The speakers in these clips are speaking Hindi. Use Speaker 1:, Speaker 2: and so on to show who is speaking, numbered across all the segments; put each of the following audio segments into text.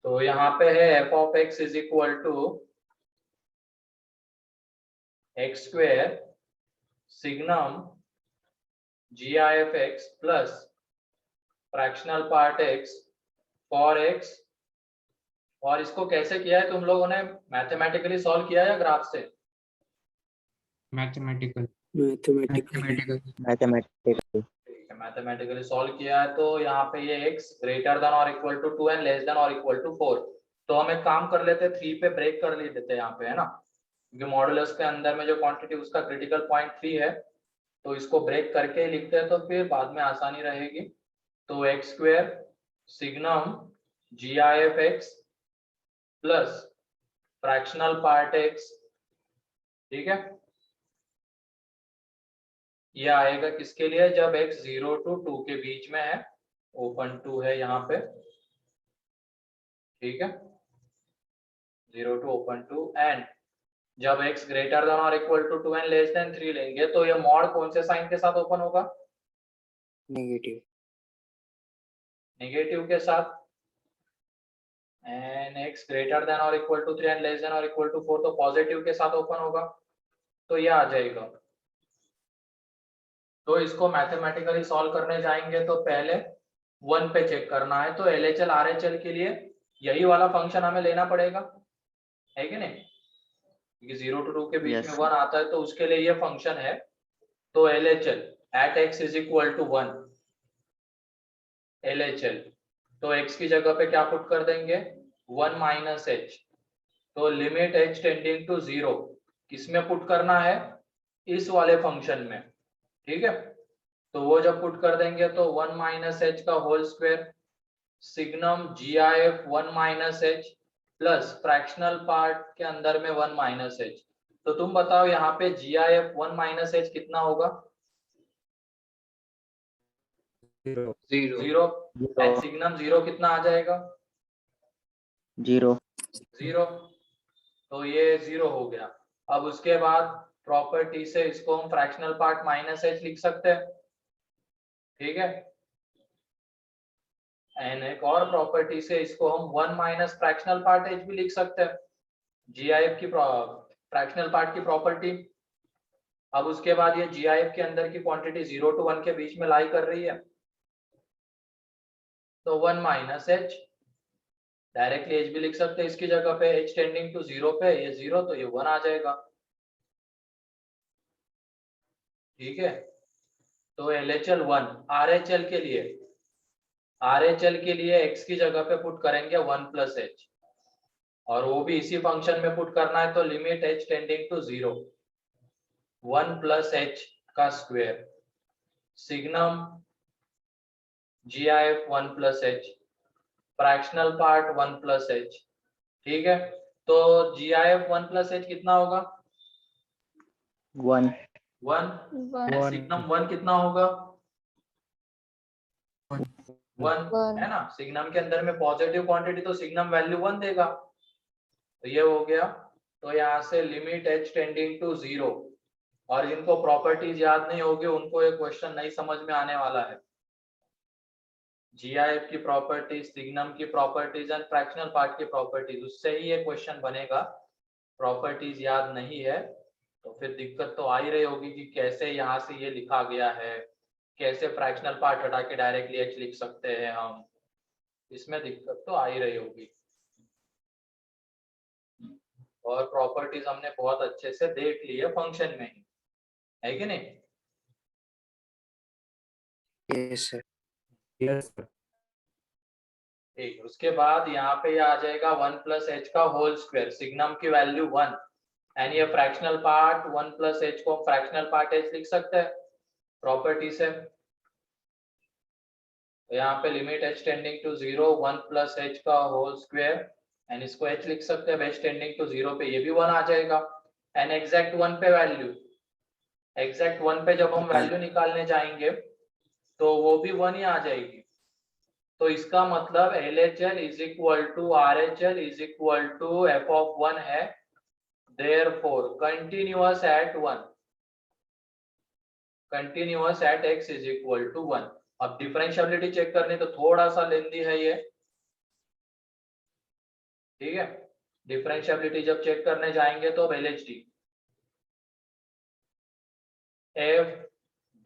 Speaker 1: तो यहाँ पे है F of x is equal to X square signum G I F x plus fractional part X for X. और इसको कैसे किया है तुम लोगों ने, मैथमेटिकली सॉल्व किया या ग्राफ से?
Speaker 2: मैथमेटिकल
Speaker 3: मैथमेटिकल
Speaker 1: मैथमेटिकली सॉल्व किया है। तो यहाँ पे ये x ग्रेटर देन और equal to 2 and less than और इक्वल टू 4। तो हम एक काम कर लेते हैं, 3 पे ब्रेक कर लेते हैं यहाँ पे, है ना, क्योंकि मॉडुलस के अंदर में जो क्वांटिटी उसका क्रिटिकल पॉइंट 3 है, तो इसको ब्रेक करके ही लिखते हैं तो फिर बाद में आसानी रहेगी। तो X square signum G I F x plus fractional part X, ठीक है, ये आएगा किसके लिए, जब x 0 to 2 के बीच में है, ओपन 2 है यहाँ पे, ठीक है, 0 to ओपन 2, एंड जब x ग्रेटर देन और equal to 2 and less than 3 लेंगे तो ये मॉड कौन से साइन के साथ ओपन होगा?
Speaker 3: नेगेटिव
Speaker 1: नेगेटिव के साथ। एंड x ग्रेटर देन और equal to 3 and less than और इक्वल टू 4 तो पॉजिटिव के साथ ओपन होगा, तो ये आ जाएगा। तो इसको मैथमेटिकली सॉल्व करने जाएंगे तो पहले 1 पे चेक करना है, तो LHL RHL के लिए यही वाला फंक्शन हमें लेना पड़ेगा, है कि नहीं, क्योंकि 0 to 2 के बीच में 1 आता है, तो उसके लिए ये फंक्शन है। तो LHL at x is equal to 1, LHL तो x की जगह पे क्या पुट कर देंगे, 1 माइनस h, तो लिमिट h टेंडिंग टू 0 किसमें पुट करना है, इस वाले फंक्शन में, ठीक है। तो वो जब पुट कर देंगे तो 1 माइनस h का whole square signum G I F 1 minus h plus fractional part के अंदर में 1 माइनस h। तो तुम बताओ यहाँ पे जी आई एफ 1 माइनस h कितना होगा? जीरो। एंड सिग्नम 0 कितना आ जाएगा?
Speaker 3: 0
Speaker 1: तो ये 0 हो गया। अब उसके बाद प्रॉपर्टी से इसको हम फ्रैक्शनल पार्ट माइनस h लिख सकते हैं, ठीक है। एंड एक और प्रॉपर्टी से इसको हम 1 माइनस फ्रैक्शनल पार्ट h भी लिख सकते हैं, जीआईएफ की फ्रैक्शनल पार्ट की प्रॉपर्टी। अब उसके बाद ये जीआईएफ के अंदर की क्वांटिटी 0 to 1 के बीच में लाई कर रही है, तो 1 माइनस h, डायरेक्टली h भी लिख सकते हैं इसकी जगह पे, h टेंडिंग टू 0 पे ये 0 तो ये 1 आ जाएगा, ठीक है। तो LHL 1, RHL के लिए, RHL के लिए x की जगह पे पुट करेंगे 1 प्लस h, और वो भी इसी फंक्शन में पुट करना है, तो limit h tending to 0 1 plus h का square signum G I F 1 plus h fractional part 1 plus h, ठीक है। तो G I F 1 plus h कितना होगा?
Speaker 3: 1
Speaker 1: सिग्नम 1 कितना होगा? 1 है ना, सिग्नम के अंदर में पॉजिटिव क्वांटिटी तो सिग्नम वैल्यू 1 देगा, तो ये हो गया। तो यहाँ से लिमिट h टेंडिंग टू 0, और जिनको प्रॉपर्टीज याद नहीं होगी उनको ये क्वेश्चन नहीं समझ में आने वाला है। जीआईएफ की प्रॉपर्टीज, सिग्नम की प्रॉपर्टीज एंड फ्रैक्शनल पार्ट की प्रॉपर्टीज, उससे ही ये क्वेश्चन बनेगा। प्रॉपर्टीज याद नहीं है तो फिर दिक्कत तो आ ही रही होगी कि कैसे यहाँ से ये लिखा गया है, कैसे फ्रैक्शनल पार्ट हटा के डायरेक्टली h लिख सकते हैं हम, इसमें दिक्कत तो आ ही रही होगी। और प्रॉपर्टीज हमने बहुत अच्छे से देख ली है फंक्शन में ही, है कि नहीं?
Speaker 3: यस सर
Speaker 1: ठीक, उसके बाद यहाँ पे आ जाएगा 1 प्लस h का होल स्क्वायर, सिग्नम की वैल्यू 1, एंड ये फ्रैक्शनल पार्ट 1 प्लस h को फ्रैक्शनल पार्ट h लिख सकते हैं प्रॉपर्टी से। तो यहाँ पे limit h tending to 0 1 plus h का होल स्क्वायर, एंड इसको h लिख सकते हैं, h टेंडिंग टू 0 पे ये भी 1 आ जाएगा। एंड एग्जैक्ट 1 पे वैल्यू, एग्जैक्ट 1 पे जब हम वैल्यू निकालने जाएंगे तो वो भी 1 ही आ जाएगी। तो इसका मतलब LHL is equal to RHL is equal to f of 1 है, therefore continuous at 1, continuous at x is equal to 1। अब डिफरेंशियबिलिटी चेक करनी तो थोड़ा सा लेंदी है ये, ठीक है, डिफरेंशियबिलिटी जब चेक करने जाएंगे तो L H D F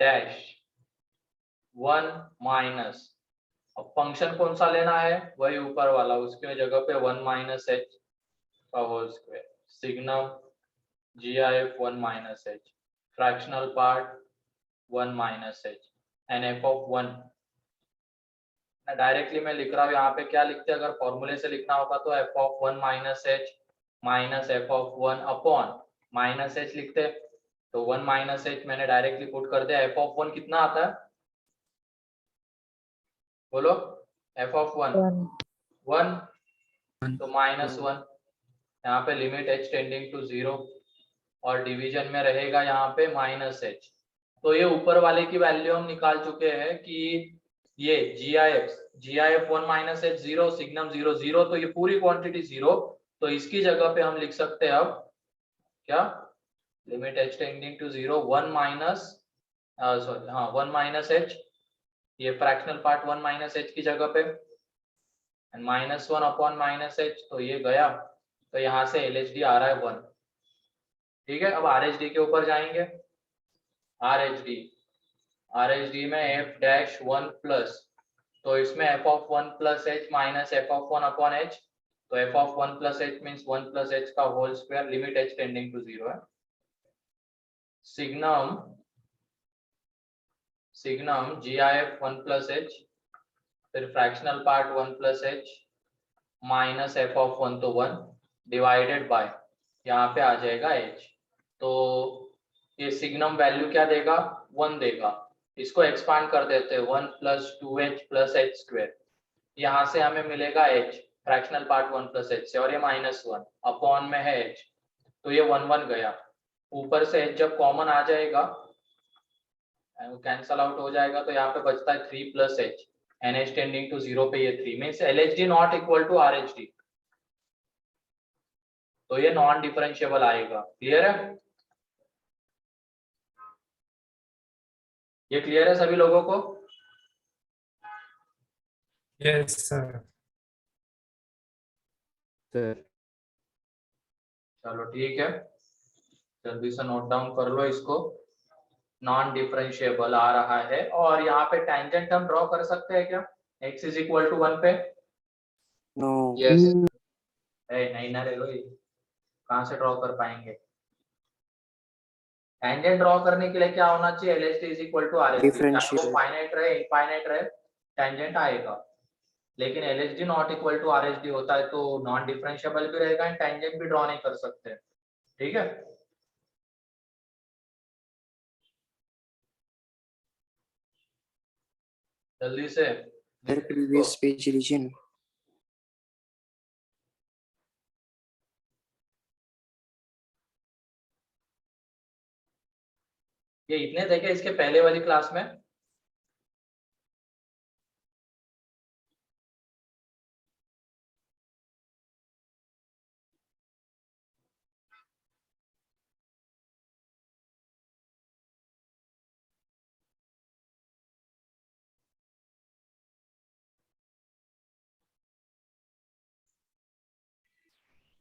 Speaker 1: dash 1 minus, अब फंक्शन कौन सा लेना है, वही ऊपर वाला, उसके जगह पे 1 माइनस एच का whole square, signum GIF 1 minus h, fractional part 1 minus h, and f of 1 directly मैं लिख रहा हूँ यहाँ पे, क्या लिखते हैं, अगर फॉर्मूले से लिखना होगा तो F of 1 minus H minus F of 1 upon minus H लिखते, तो 1 माइनस एच मैंने डायरेक्टली पुट कर दिया, एफ ऑफ 1 कितना आता है, बोलो, एफ ऑफ 1 1 तो माइनस 1, यहाँ पे लिमिट एच टेंडिंग टू 0 और डिवीजन में रहेगा यहाँ पे माइनस एच, तो ये ऊपर वाले की वैल्यू हम निकाल चुके हैं कि ये GIF 1 माइनस एच 0, सिग्नम 0 0, तो ये पूरी क्वांटिटी 0, तो इसकी जगह पे हम लिख सकते हैं अब क्या, limit H tending to 0 1 minus sorry हाँ 1 माइनस एच, ये फ्रैक्शनल पार्ट 1 माइनस एच की जगह पे, and minus 1 upon minus h, तो ये गया, तो यहाँ से LHD आ रहा है 1। ठीक है, अब RHD के ऊपर जाएंगे, RHD में f डैश 1 प्लस, तो इसमें f of 1 plus H minus F of 1 upon H, तो f of 1 plus H means 1 plus H का whole square, limit H tending to 0 है, सिग्नम GIF 1 प्लस एच, फिर fractional part 1 plus H minus F of 1 तो 1 डिवाइडेड बाय, यहाँ पे आ जाएगा h, तो ये सिग्नम वैल्यू क्या देगा, 1 देगा, इसको एक्सपांड कर देते हैं 1 plus 2h plus H square, यहाँ से हमें मिलेगा h, fractional part 1 plus H से, और ये माइनस 1 अपॉन में है h, तो ये 1 1 गया, ऊपर से h जब कॉमन आ जाएगा कैंसल आउट हो जाएगा, तो यहाँ पे बचता है 3 plus h, and h tending to 0 पे ये 3 means LHD not equal to RHD, तो ये नॉन डिफरेंशिएबल आएगा, क्लियर है, ये क्लियर है सभी लोगों को,
Speaker 2: यस सर।
Speaker 3: सर
Speaker 1: चलो ठीक है, जल्दी से नोट डाउन कर लो इसको, नॉन डिफरेंशिएबल आ रहा है, और यहाँ पे टेंजेंट हम ड्रॉ कर सकते हैं क्या, x इज इक्वल टू 1 पे,
Speaker 3: नो
Speaker 4: यस
Speaker 1: नहीं ना रे लो, कहाँ से ड्रॉ कर पाएंगे, टेंजेंट ड्रॉ करने के लिए क्या होना चाहिए, LHD is equal to RHD, चाहे वो फाइनाइट रहे इनफाइनाइट रहे टेंजेंट आएगा, लेकिन LHD not equal to RHD होता है तो नॉन डिफरेंशिएबल भी रहेगा एंड टेंजेंट भी ड्रॉ नहीं कर सकते, ठीक है, जल्दी से
Speaker 3: सर प्रीवियस पेज लीजिए ना।
Speaker 1: ये इतने थे क्या इसके पहले वाली क्लास में,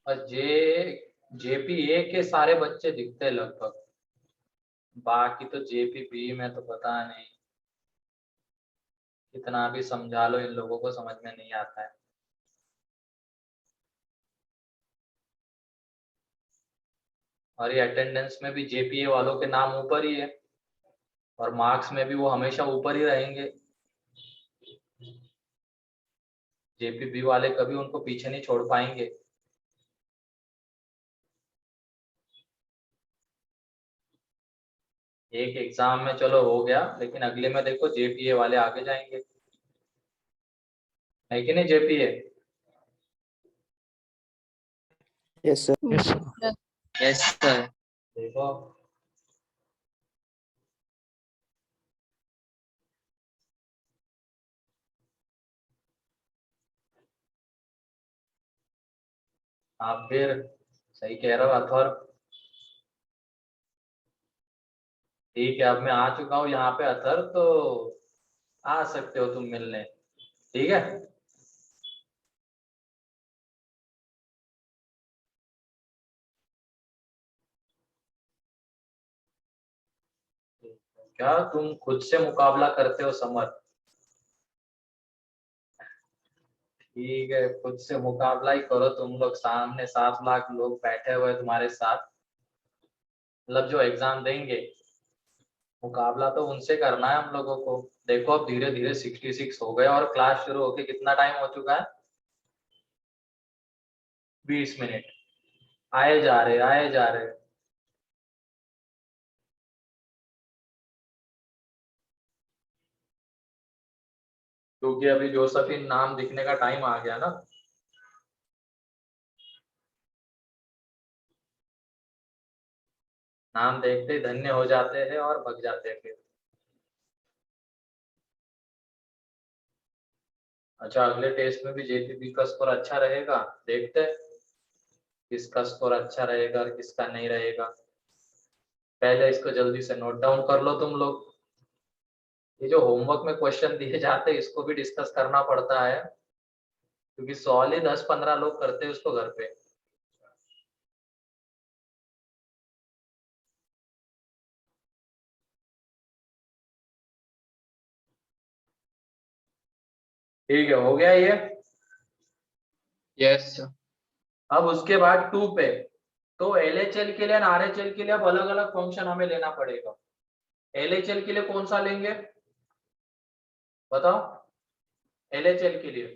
Speaker 1: और JPA के सारे बच्चे दिखते हैं लगभग, बाकी तो JPB में तो पता नहीं, कितना भी समझा लो इन लोगों को समझ में नहीं आता है, और ये अटेंडेंस में भी JPA वालों के नाम ऊपर ही है, और मार्क्स में भी वो हमेशा ऊपर ही रहेंगे, JPB वाले कभी उनको पीछे नहीं छोड़ पाएंगे, एक एग्जाम में चलो हो गया, लेकिन अगले में देखो JPA वाले आगे जाएंगे, है कि नहीं JPA,
Speaker 3: yes sir
Speaker 4: yes sir.
Speaker 1: देखो आप फिर सही कह रहे हो अथर्व, ठीक है, अब मैं आ चुका हूँ यहाँ पे अथर्व, तो आ सकते हो तुम मिलने, ठीक है, क्या तुम खुद से मुकाबला करते हो समर? ठीक है, खुद से मुकाबला ही करो तुम लोग, सामने 7 लाख लोग बैठे हुए हैं तुम्हारे साथ, मतलब जो एग्जाम देंगे, मुकाबला तो उनसे करना है हम लोगों को। देखो अब धीरे धीरे 66 हो गए और क्लास शुरू होके कितना टाइम हो चुका है? 20 मिनट। आए जा रहे। क्योंकि अभी जोसेफिन नाम दिखने का टाइम आ गया ना। नाम देखते ही धन्य हो जाते हैं और भग जाते हैं फिर। अच्छा, अगले टेस्ट में भी जेपीपी का स्कोर अच्छा रहेगा, देखते हैं किसका स्कोर अच्छा रहेगा और किसका नहीं रहेगा। पहले इसको जल्दी से नोट डाउन कर लो तुम लोग। ये जो होमवर्क में क्वेश्चन दिए जाते हैं इसको भी डिस्कस करना पड़ता है, क्योंकि सवाल ही 10-15 लोग करते हैं उसको घर पे। ठीक है, हो गया ये।
Speaker 4: Yes, sir.
Speaker 1: अब उसके बाद 2 पे, तो एलएचएल के लिए और आरएचएल के लिए अब अलग अलग फंक्शन हमें लेना पड़ेगा। एलएचएल के लिए कौन सा लेंगे बताओ? एलएचएल के लिए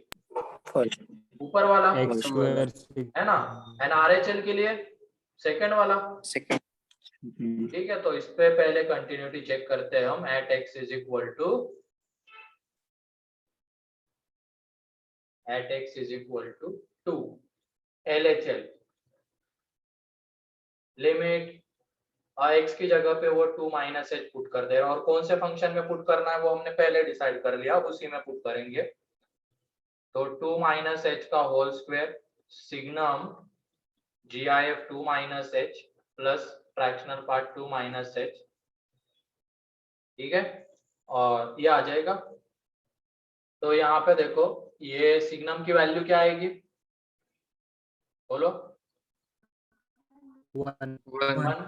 Speaker 3: फर्स्ट
Speaker 1: ऊपर वाला
Speaker 3: X square
Speaker 1: है ना, एंड आरएचएल के लिए सेकंड वाला।
Speaker 3: second.
Speaker 1: ठीक है, तो इस पे पहले कंटिन्यूटी चेक करते हैं हम। At x is equal to at x is equal to 2 LHL limit, x की जगह पे वो 2 माइनस एच पुट कर दे रहा है, और कौन से फंक्शन में पुट करना है वो हमने पहले डिसाइड कर लिया, उसी में पुट करेंगे। तो 2 माइनस एच का whole square signum GIF 2 minus h plus fractional part 2 minus h. ठीक है, और ये आ जाएगा। तो यहाँ पे देखो, ये सिग्नम की वैल्यू क्या आएगी बोलो?
Speaker 3: 1
Speaker 4: One.
Speaker 1: 1,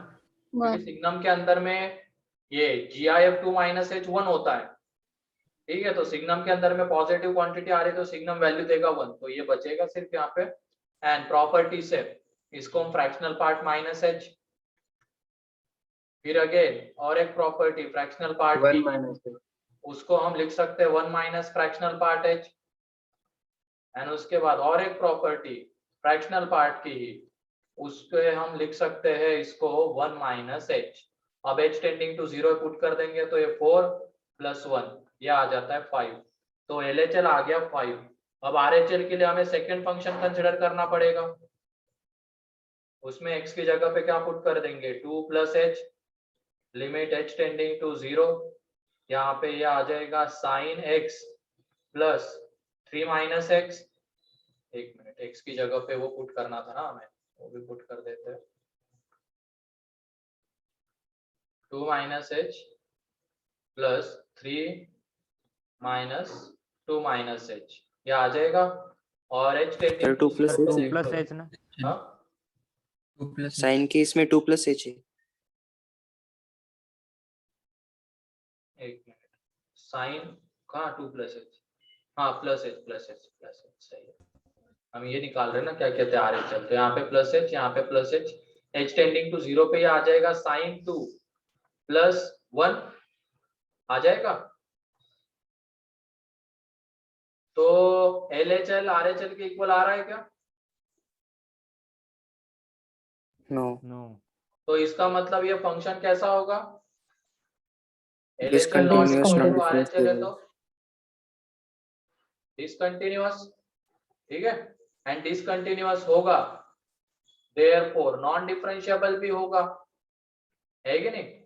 Speaker 1: क्योंकि सिग्नम के अंदर में ये GIF 2 माइनस एच 1 होता है। ठीक है, तो सिग्नम के अंदर में पॉजिटिव क्वांटिटी आ रही है तो सिग्नम वैल्यू देगा 1, तो ये बचेगा सिर्फ यहाँ पे। एंड प्रॉपर्टी से इसको हम फ्रैक्शनल पार्ट माइनस एच, फिर अगेन और एक प्रॉपर्टी फ्रैक्शनल पार्ट
Speaker 4: One
Speaker 1: की,
Speaker 4: minus two.
Speaker 1: उसको हम लिख सकते हैं 1 minus fractional part H. And उसके बाद और एक प्रॉपर्टी फ्रैक्शनल पार्ट की ही, उसके हम लिख सकते हैं इसको 1 माइनस एच। अब एच टेंडिंग टू 0 पुट कर देंगे तो ये 4 प्लस 1, ये आ जाता है 5। तो एलएचएल आ गया 5। अब आरएचएल के लिए हमें सेकंड फंक्शन कंसिडर करना पड़ेगा। उसमें x की जगह पे क्या पुट कर देंगे? 2 plus h limit h tending to 0। यहाँ पे ये आ जाएगा sine x plus 3 minus x. एक मिनट, x की जगह पे वो पुट करना था ना हमें, वो भी पुट कर देते हैं। 2 minus h plus 3 minus 2 minus h, ये आ जाएगा। और h
Speaker 3: sir
Speaker 1: tending
Speaker 3: 2 plus
Speaker 2: two
Speaker 3: H है,
Speaker 2: प्लस एच ना।
Speaker 1: हाँ,
Speaker 4: 2 plus
Speaker 3: साइन के इसमें 2 प्लस एच है।
Speaker 1: एक मिनट, साइन कहाँ 2 प्लस एच? हाँ, plus H plus H plus H, सही है। हम ये निकाल रहे हैं ना क्या कहते हैं, आर एच एल। तो यहाँ पे प्लस एच, यहाँ पे plus h, h tending to 0 पे ये आ जाएगा साइन 2 प्लस 1 आ जाएगा। तो L H L R H L के इक्वल आ रहा है क्या?
Speaker 3: No
Speaker 2: no.
Speaker 1: तो इसका मतलब ये फंक्शन कैसा होगा? L H L not
Speaker 3: discontinuous
Speaker 1: equal
Speaker 3: non
Speaker 1: to R H L है
Speaker 3: डिफरेंशिएबल।
Speaker 1: तो डिसकंटिन्यूअस। ठीक है, एंड डिसकंटिन्यूअस होगा, देयरफॉर नॉन डिफरेंशिएबल भी होगा, है कि नहीं?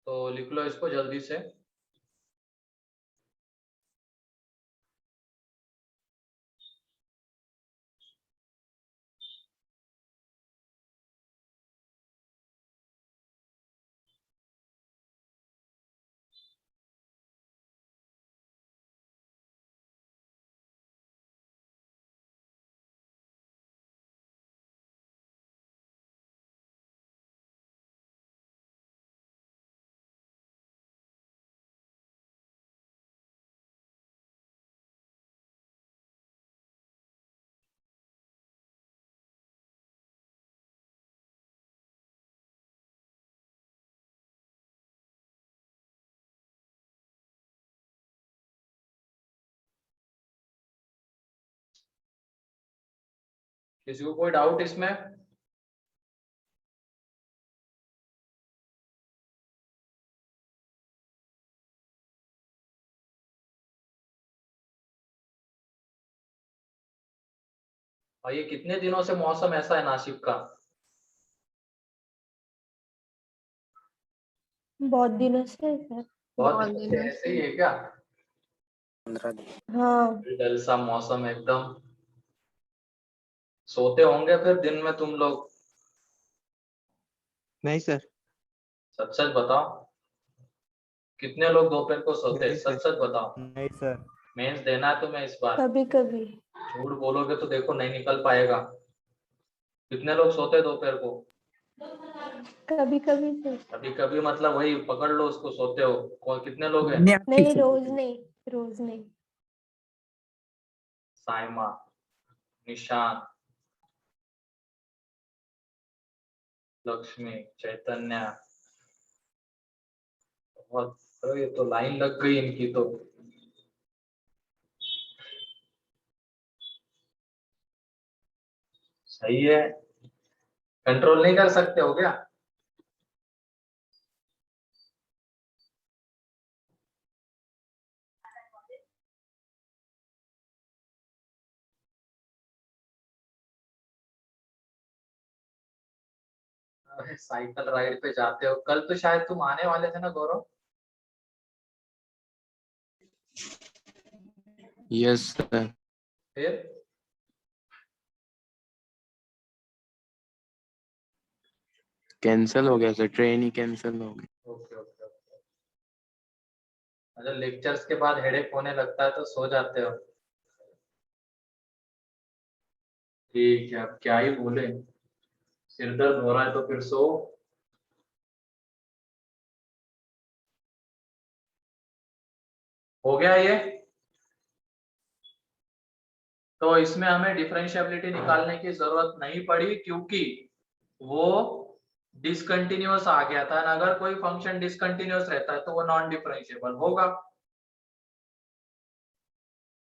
Speaker 1: तो लिख लो इसको जल्दी से। किसी को कोई डाउट इसमें? और ये कितने दिनों से मौसम ऐसा है नासिक का?
Speaker 5: बहुत दिनों से है सर।
Speaker 1: बहुत दिनों से ऐसे ही है क्या?
Speaker 3: 15 दिन।
Speaker 5: हाँ
Speaker 1: डल सा मौसम एकदम। सोते होंगे फिर दिन में तुम लोग?
Speaker 3: नहीं सर।
Speaker 1: सच सच बताओ, कितने लोग दोपहर को सोते हैं?
Speaker 3: नहीं
Speaker 1: सच सच बताओ।
Speaker 3: नहीं सर।
Speaker 1: मेंस देना है तुम्हें इस बार।
Speaker 5: कभी कभी।
Speaker 1: झूठ बोलोगे तो देखो नहीं निकल पाएगा। कितने लोग सोते हैं दोपहर को?
Speaker 5: कभी कभी सर।
Speaker 1: कभी कभी मतलब वही पकड़ लो उसको, सोते हो। कितने लोग हैं?
Speaker 5: नहीं रोज नहीं, रोज नहीं।
Speaker 1: साइमा, निशान, लक्ष्मी, चैतन्य। बहुत, अरे ये तो लाइन लग गई इनकी तो। सही है। कंट्रोल नहीं कर सकते हो क्या? अरे साइकिल राइड पे जाते हो, कल तो शायद तुम आने वाले थे ना गौरव?
Speaker 3: Yes sir.
Speaker 1: फिर?
Speaker 3: कैंसिल हो गया सर, ट्रेन ही कैंसिल हो गई।
Speaker 1: Okay okay okay. अच्छा, लेक्चर्स के बाद हेडेक होने लगता है तो सो जाते हो? ठीक है, अब क्या ही बोले। सिर दर्द हो रहा है तो फिर सो। हो गया ये? तो इसमें हमें डिफरेंशिएबिलिटी निकालने की जरूरत नहीं पड़ी, क्योंकि वो डिसकंटिन्यूअस आ गया था। अगर कोई फंक्शन डिसकंटिन्यूअस रहता है तो वो नॉन डिफरेंशिएबल होगा।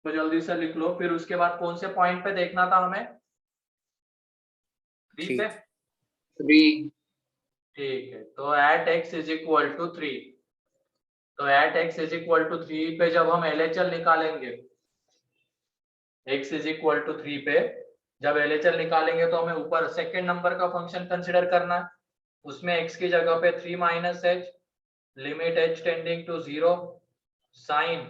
Speaker 1: तो जल्दी से लिख लो। फिर उसके बाद कौन से पॉइंट पे देखना था हमें? 3 पे।
Speaker 3: 3।
Speaker 1: ठीक है, तो at x is equal to 3। तो at x is equal to 3 पे जब हम LHL निकालेंगे, x इज इक्वल टू 3 पे जब LHL निकालेंगे तो हमें ऊपर सेकेंड नंबर का फंक्शन कंसिडर करना है। उसमें x की जगह पे 3 minus h, limit h tending to 0, sine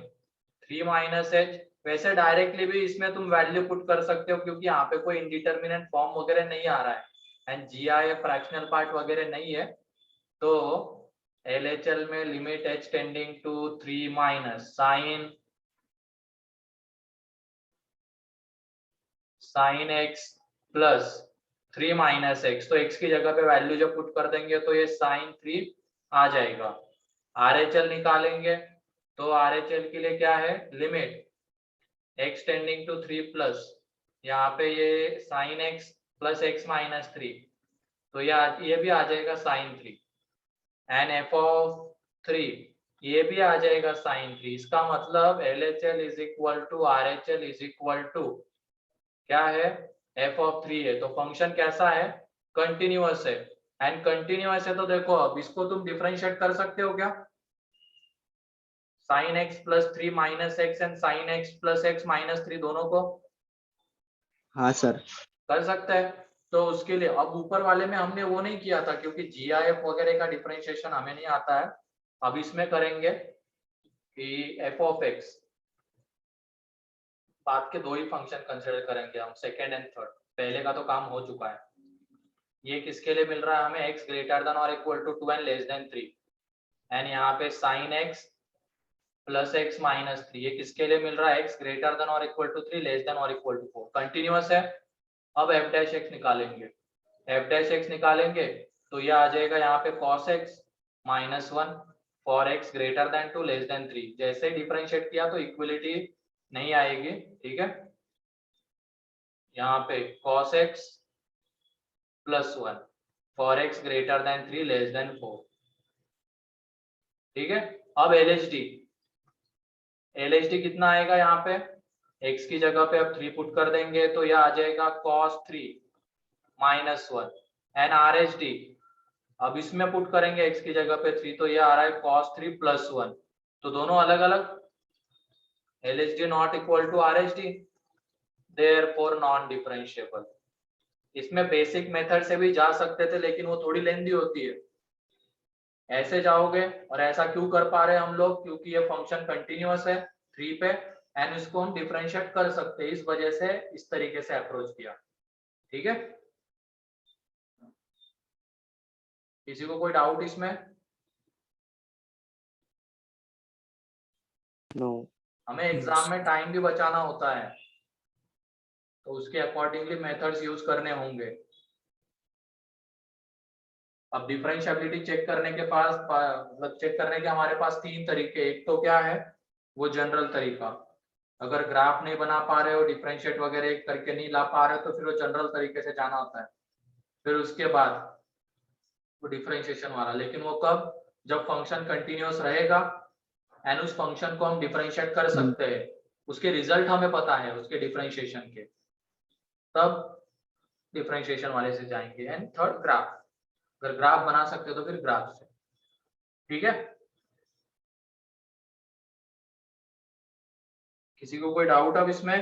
Speaker 1: 3 minus h. वैसे डायरेक्टली भी इसमें तुम वैल्यू पुट कर सकते हो, क्योंकि यहाँ पे कोई इंडिटरमिनेंट फॉर्म वगैरह नहीं आ रहा है एंड GI फ्रैक्शनल पार्ट वगैरह नहीं है। तो LHL में limit h tending to 3 minus sine x plus 3 minus x. तो x की जगह पे वैल्यू जब पुट कर देंगे तो ये साइन 3 आ जाएगा। RHL निकालेंगे तो RHL के लिए क्या है? Limit x tending to 3 plus यहाँ पे ये sine x plus x minus 3, तो ये भी आ जाएगा साइन 3 एंड f ऑफ 3 ये भी आ जाएगा साइन 3। इसका मतलब LHL is equal to RHL is equal to क्या है? f ऑफ 3 है। तो फंक्शन कैसा है? कंटिन्यूअस है। एंड कंटिन्यूअस है तो देखो अब इसको तुम डिफरेंशिएट कर सकते हो क्या? Sine x plus 3 minus x and sine x plus x minus 3 दोनों को
Speaker 3: हाँ सर।
Speaker 1: कर सकता है। तो उसके लिए अब ऊपर वाले में हमने वो नहीं किया था, क्योंकि GIF वगैरह का डिफरेंशिएशन हमें नहीं आता है। अब इसमें करेंगे कि f ऑफ x, बाद के दो ही फंक्शन कंसिडर करेंगे हम, सेकेंड एंड थर्ड। पहले का तो काम हो चुका है। ये किसके लिए मिल रहा है हमें? x ग्रेटर देन और equal to 2 and less than 3 and यहाँ पे sine x plus x minus 3 ये किसके लिए मिल रहा है? x ग्रेटर देन और इक्वल टू 3 लेस देन और इक्वल टू 4। कंटिन्यूअस है। अब f डैश x निकालेंगे। f डैश x निकालेंगे तो ये आ जाएगा यहाँ पे cos x minus 1 for x greater then 2 less than 3। जैसे ही डिफरेंशिएट किया तो इक्वलिटी नहीं आएगी, ठीक है। यहाँ पे cos x plus 1 for x greater then 3 less then 4, ठीक है। अब LHD कितना आएगा? यहाँ पे x की जगह पे अब 3 पुट कर देंगे तो यह आ जाएगा cos 3 -1 एंड RHD अब इसमें पुट करेंगे x की जगह पे 3 तो ये आ रहा है cos 3 + 1 तो दोनों अलग अलग LHD not equal to RHD therefore non differentiable. इसमें बेसिक मेथड से भी जा सकते थे लेकिन वो थोड़ी लेंदी होती है, ऐसे जाओगे। और ऐसा क्यों कर पा रहे हैं हम लोग, क्योंकि ये फंक्शन कंटिन्यूअस है 3 पे एंड इसको हम डिफरेंशिएट कर सकते हैं, इस वजह से इस तरीके से अप्रोच किया। ठीक है, किसी को कोई डाउट इसमें?
Speaker 3: No.
Speaker 1: हमें एग्जाम में टाइम भी बचाना होता है तो उसके अकॉर्डिंगली मेथड्स यूज करने होंगे। अब डिफरेंशिएबिलिटी चेक करने के पास मतलब चेक करने के हमारे पास 3 तरीके, एक तो क्या है वो जनरल तरीका, अगर ग्राफ नहीं बना पा रहे हो डिफरेंशिएट वगैरह करके नहीं ला पा रहे हो तो फिर वो जनरल तरीके से जाना होता है। फिर उसके बाद वो डिफरेंशिएशन वाला, लेकिन वो कब, जब फंक्शन कंटिन्यूअस रहेगा एंड उस फंक्शन को हम डिफरेंशिएट कर सकते हैं, उसके रिजल्ट हमें पता है उसके डिफरेंशिएशन के, तब डिफरेंशिएशन वाले से जाएंगे। एंड थर्ड ग्राफ, अगर ग्राफ बना सकते हो तो फिर ग्राफ से। ठीक है, किसी को कोई डाउट अब इसमें?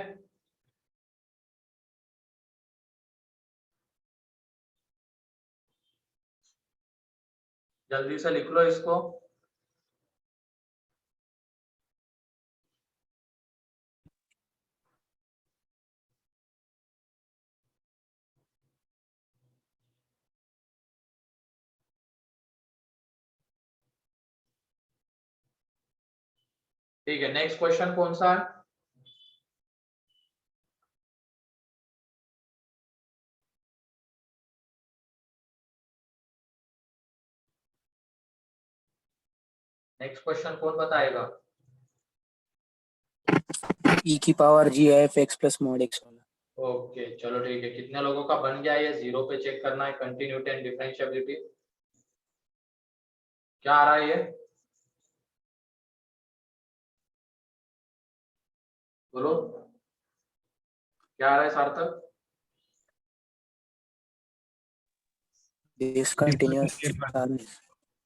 Speaker 1: जल्दी से लिख लो इसको। ठीक है, नेक्स्ट क्वेश्चन कौन सा है? नेक्स्ट क्वेश्चन कौन बताएगा?
Speaker 4: e की पावर g(f(x) + mod x वाला।
Speaker 1: ओके चलो ठीक है, कितने लोगों का बन गया? ये 0 पे चेक करना है, कंटिन्यूटी एंड डिफरेंशिएबिलिटी। क्या आ रहा है ये, बोलो क्या आ रहा है सार्थक?
Speaker 4: डिसकंटिन्यूअस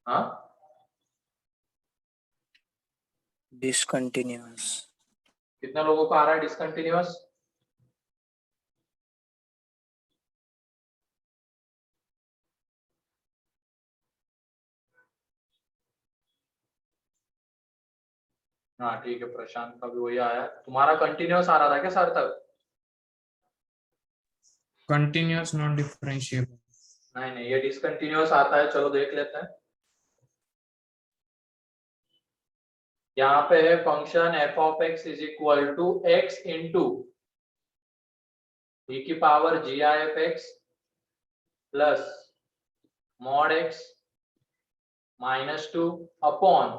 Speaker 1: हाँ
Speaker 4: डिसकंटिन्यूअस
Speaker 1: कितने लोगों को आ रहा है डिसकंटिन्यूअस? हाँ ठीक है, प्रशांत का भी वही आया। तुम्हारा कंटिन्यूअस आ रहा था क्या सार्थक?
Speaker 2: Continuous non-differentiable.
Speaker 1: नहीं नहीं, ये डिसकंटिन्यूअस आता है, चलो देख लेते हैं। यहाँ पे है function f of x is equal to x into e की power G I F x plus mod x -2 upon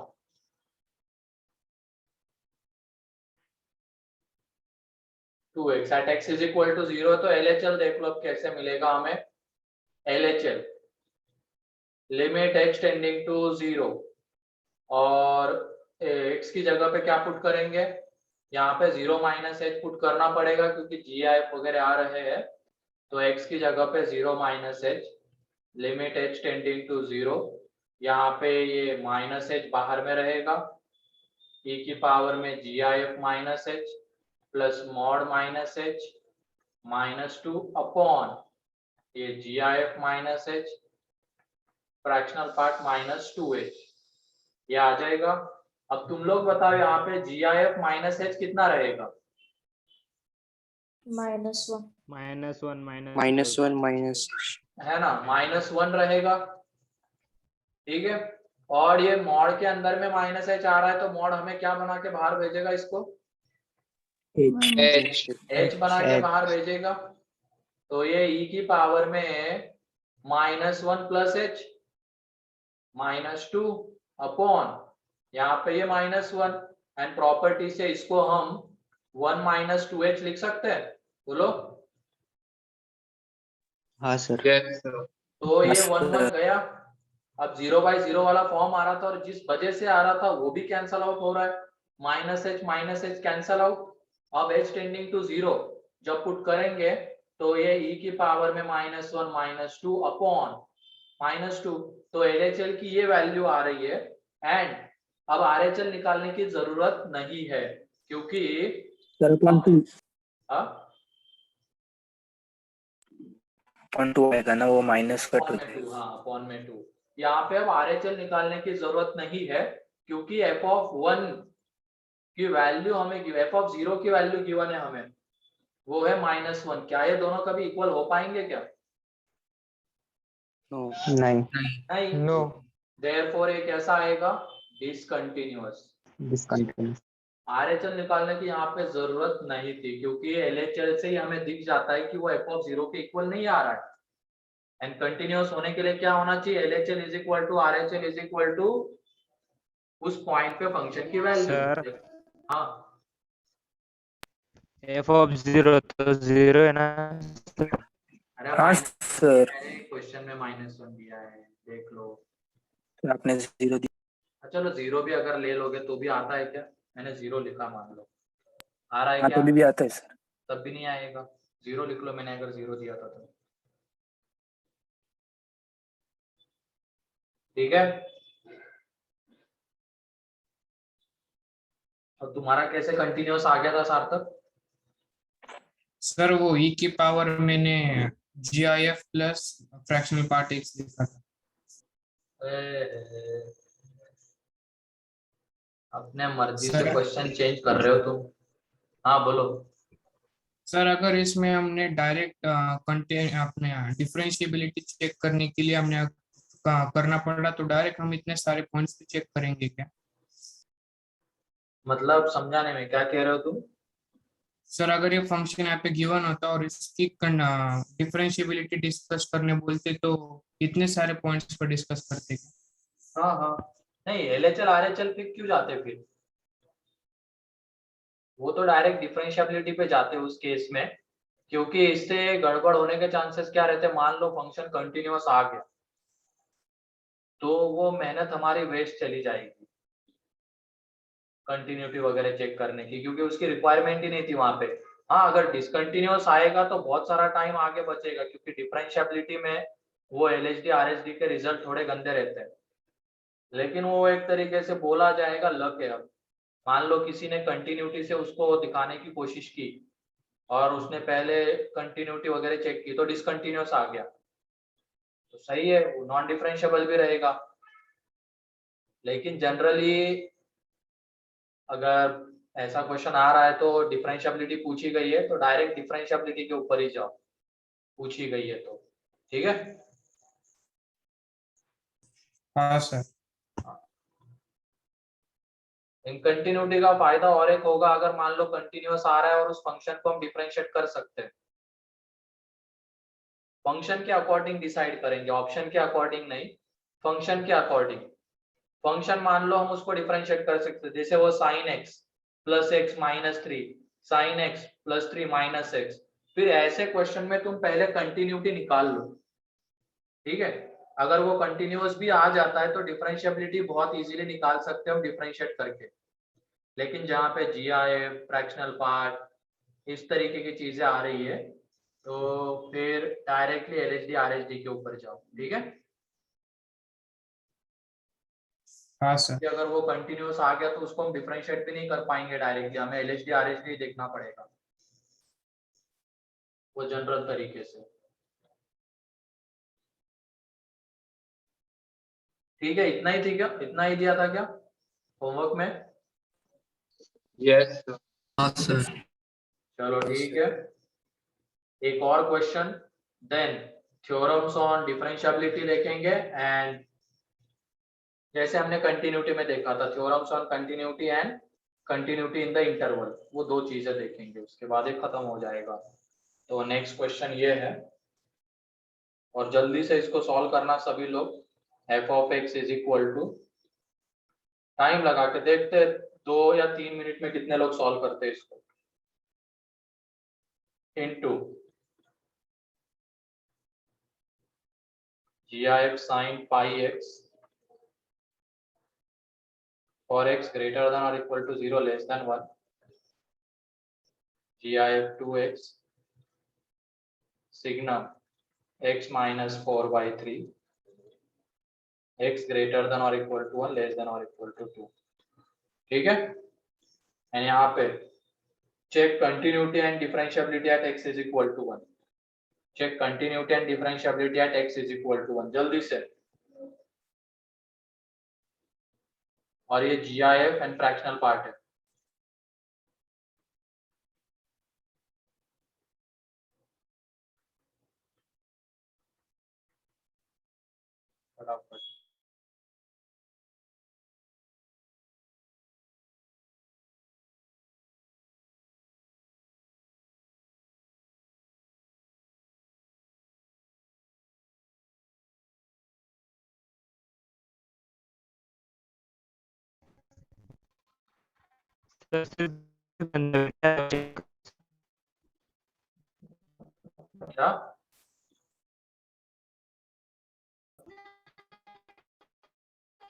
Speaker 1: two x at x is equal to 0। तो LHL देख लो अब कैसे मिलेगा हमें। LHL limit x tending to 0 और x की जगह पे क्या पुट करेंगे, यहाँ पे 0 - h पुट करना पड़ेगा क्योंकि GIF वगैरह आ रहे हैं, तो x की जगह पे 0 - h limit h tending to 0, यहाँ पे ये -h बाहर में रहेगा, e की पावर में GIF -h plus mod -h -2 upon ये GIF -h fractional part -2h, ये आ जाएगा। अब तुम लोग बताओ यहाँ पे GIF -h कितना रहेगा?
Speaker 5: -1
Speaker 3: -1
Speaker 1: है ना, -1 रहेगा। ठीक है, और ये मॉड के अंदर में -h आ रहा है तो मॉड हमें क्या बना के बाहर भेजेगा, इसको h बना के बाहर भेजेगा। तो ये e की पावर में -1 प्लस h -2 अपॉन यहाँ पे ये -1 एंड प्रॉपर्टी से इसको हम 1 - 2h लिख सकते हैं, बोलो।
Speaker 3: हाँ सर।
Speaker 1: तो ये 1 गया, अब 0/0 वाला फॉर्म आ रहा था और जिस वजह से आ रहा था वो भी कैंसल आउट हो रहा है, -h कैंसल आउट। अब h टेंडिंग टू 0 जब पुट करेंगे तो ये e की पावर में -1 -2 अपॉन -2, तो LHL की ये वैल्यू आ रही है। एंड अब RHL निकालने की जरूरत नहीं है क्योंकि
Speaker 4: सर 0.2 0.2 आएगा ना, वो माइनस कट हो
Speaker 1: अपॉन में
Speaker 4: जाएगा।
Speaker 1: 2, हाँ अपॉन में 2। यहाँ पे अब RHL निकालने की जरूरत नहीं है क्योंकि f(1) की वैल्यू हमें f(0) की वैल्यू गिवन है हमें, वो है -1। क्या ये दोनों कभी इक्वल हो पाएंगे क्या?
Speaker 3: नो।
Speaker 4: नहीं।
Speaker 1: नहीं।
Speaker 2: नो।
Speaker 1: देयरफॉर ये कैसा आएगा? डिसकंटिन्यूअस।
Speaker 4: डिसकंटिन्यूअस।
Speaker 1: RHL निकालने की यहाँ पे जरूरत नहीं थी क्योंकि LHL से ही हमें दिख जाता है कि वो f(0) के इक्वल नहीं आ रहा है। एंड कंटिन्यूअस होने के लिए क्या होना चाहिए? LHL is equal to RHL is equal to उस पॉइंट पे फंक्शन की वैल्यू।
Speaker 5: सर
Speaker 1: हाँ
Speaker 5: f(0) तो 0 है ना सर?
Speaker 1: अरे
Speaker 4: हाँ सर,
Speaker 1: क्वेश्चन में -1 दिया है, देख लो।
Speaker 4: आपने 0 दिया।
Speaker 1: चलो 0 भी अगर ले लोगे तो भी आता है क्या? मैंने 0 लिखा, मान लो आ रहा है
Speaker 4: हाँ
Speaker 1: क्या?
Speaker 4: तो भी आता है सर।
Speaker 1: तब भी नहीं आएगा, 0 लिख लो, मैंने अगर 0 दिया था तो। ठीक है, और तुम्हारा कैसे कंटिन्यूअस आ गया था सार्थक?
Speaker 2: सर वो e की पावर मैंने GIF plus fractional part x लिखा था।
Speaker 1: अपने मर्जी से
Speaker 2: सर
Speaker 1: क्वेश्चन चेंज कर रहे हो तुम। हाँ बोलो।
Speaker 2: सर अगर इसमें हमने डायरेक्ट कंटेन अपने डिफरेंशिएबिलिटी चेक करने के लिए हमने करना पड़ा तो डायरेक्ट हम इतने सारे पॉइंट्स पे चेक करेंगे क्या?
Speaker 1: मतलब समझाने में क्या कह रहे हो तुम?
Speaker 2: सर अगर ये फंक्शन यहाँ पे गिवन होता और इसकी डिफरेंशिएबिलिटी डिस्कस करने बोलते तो इतने सारे पॉइंट्स पर डिस्कस करते क्या?
Speaker 1: हाँ हाँ, नहीं LHL RHL पे क्यों जाते फिर? वो तो डायरेक्ट डिफरेंशिएबिलिटी पे जाते उस केस में, क्योंकि इससे गड़बड़ होने के चांसेस क्या रहते हैं? मान लो फंक्शन कंटिन्यूअस आ गया तो वो मेहनत हमारी वेस्ट चली जाएगी कंटिन्यूटी वगैरह चेक करने की, क्योंकि उसकी रिक्वायरमेंट ही नहीं थी वहां पे। हाँ अगर डिसकंटिन्यूअस आएगा तो बहुत सारा टाइम आगे बचेगा क्योंकि डिफरेंशिएबिलिटी में वो LHD RHD के रिजल्ट थोड़े गंदे रहते हैं, लेकिन वो एक तरीके से बोला जाएगा लक है। अब मान लो किसी ने कंटिन्यूटी से उसको दिखाने की कोशिश की और उसने पहले कंटिन्यूटी वगैरह चेक की तो डिसकंटिन्यूअस आ गया, तो सही है, वो नॉन डिफरेंशिएबल भी रहेगा। लेकिन जनरली अगर ऐसा क्वेश्चन आ रहा है तो डिफरेंशिएबिलिटी पूछी गई है तो डायरेक्ट डिफरेंशिएबिलिटी के ऊपर ही जाओ, पूछी गई है तो। ठीक है।
Speaker 2: हाँ सर।
Speaker 1: इन कंटिन्यूटी का फायदा और एक होगा, अगर मान लो कंटिन्यूअस आ रहा है और उस फंक्शन को हम डिफरेंशिएट कर सकते हैं, फंक्शन के अकॉर्डिंग डिसाइड करेंगे, ऑप्शन के अकॉर्डिंग नहीं, फंक्शन के अकॉर्डिंग। फंक्शन मान लो हम उसको डिफरेंशिएट कर सकते हैं, जैसे वो sin x plus x minus 3, sin x plus 3 minus x. फिर ऐसे क्वेश्चन में तुम पहले कंटिन्यूटी निकाल लो, ठीक है। अगर वो कंटिन्यूअस भी आ जाता है तो डिफरेंशिएबिलिटी बहुत इजीली निकाल सकते हैं हम डिफरेंशिएट करके। लेकिन जहाँ पे GIF फ्रैक्शनल पार्ट इस तरीके की चीजें आ रही है तो फिर डायरेक्टली LHD RHD के ऊपर जाओ, ठीक है।
Speaker 2: हाँ सर।
Speaker 1: कि अगर वो कंटिन्यूअस आ गया तो उसको हम डिफरेंशिएट भी नहीं कर पाएंगे डायरेक्टली, हमें LHD RHD देखना पड़ेगा वो जनरल तरीके से। ठीक है, इतना ही थी क्या? इतना ही दिया था क्या होमवर्क में?
Speaker 3: Yes sir. हाँ सर।
Speaker 1: चलो ठीक है, एक और question, then theorems on differentiability देखेंगे। एंड जैसे हमने कंटिन्यूटी में देखा था, theorems on continuity and continuity in the interval, वो दो चीजें देखेंगे, उसके बाद एक खत्म हो जाएगा। तो नेक्स्ट क्वेश्चन ये है, और जल्दी से इसको सॉल्व करना सभी लोग। f of x is equal to, time लगा के देखते 2 या 3 मिनट में कितने लोग सॉल्व करते हैं इसको, into GIF sin pi x for x greater than or equal to 0 less than 1, GIF 2x signum x minus 4/3 x greater than or equal to 1 less than or equal to 2, ठीक है। एंड यहाँ पे check continuity and differentiability at x is equal to 1, check continuity and differentiability at x is equal to 1, जल्दी से। और ये GIF एंड फ्रैक्शनल पार्ट है। फटाफट क्या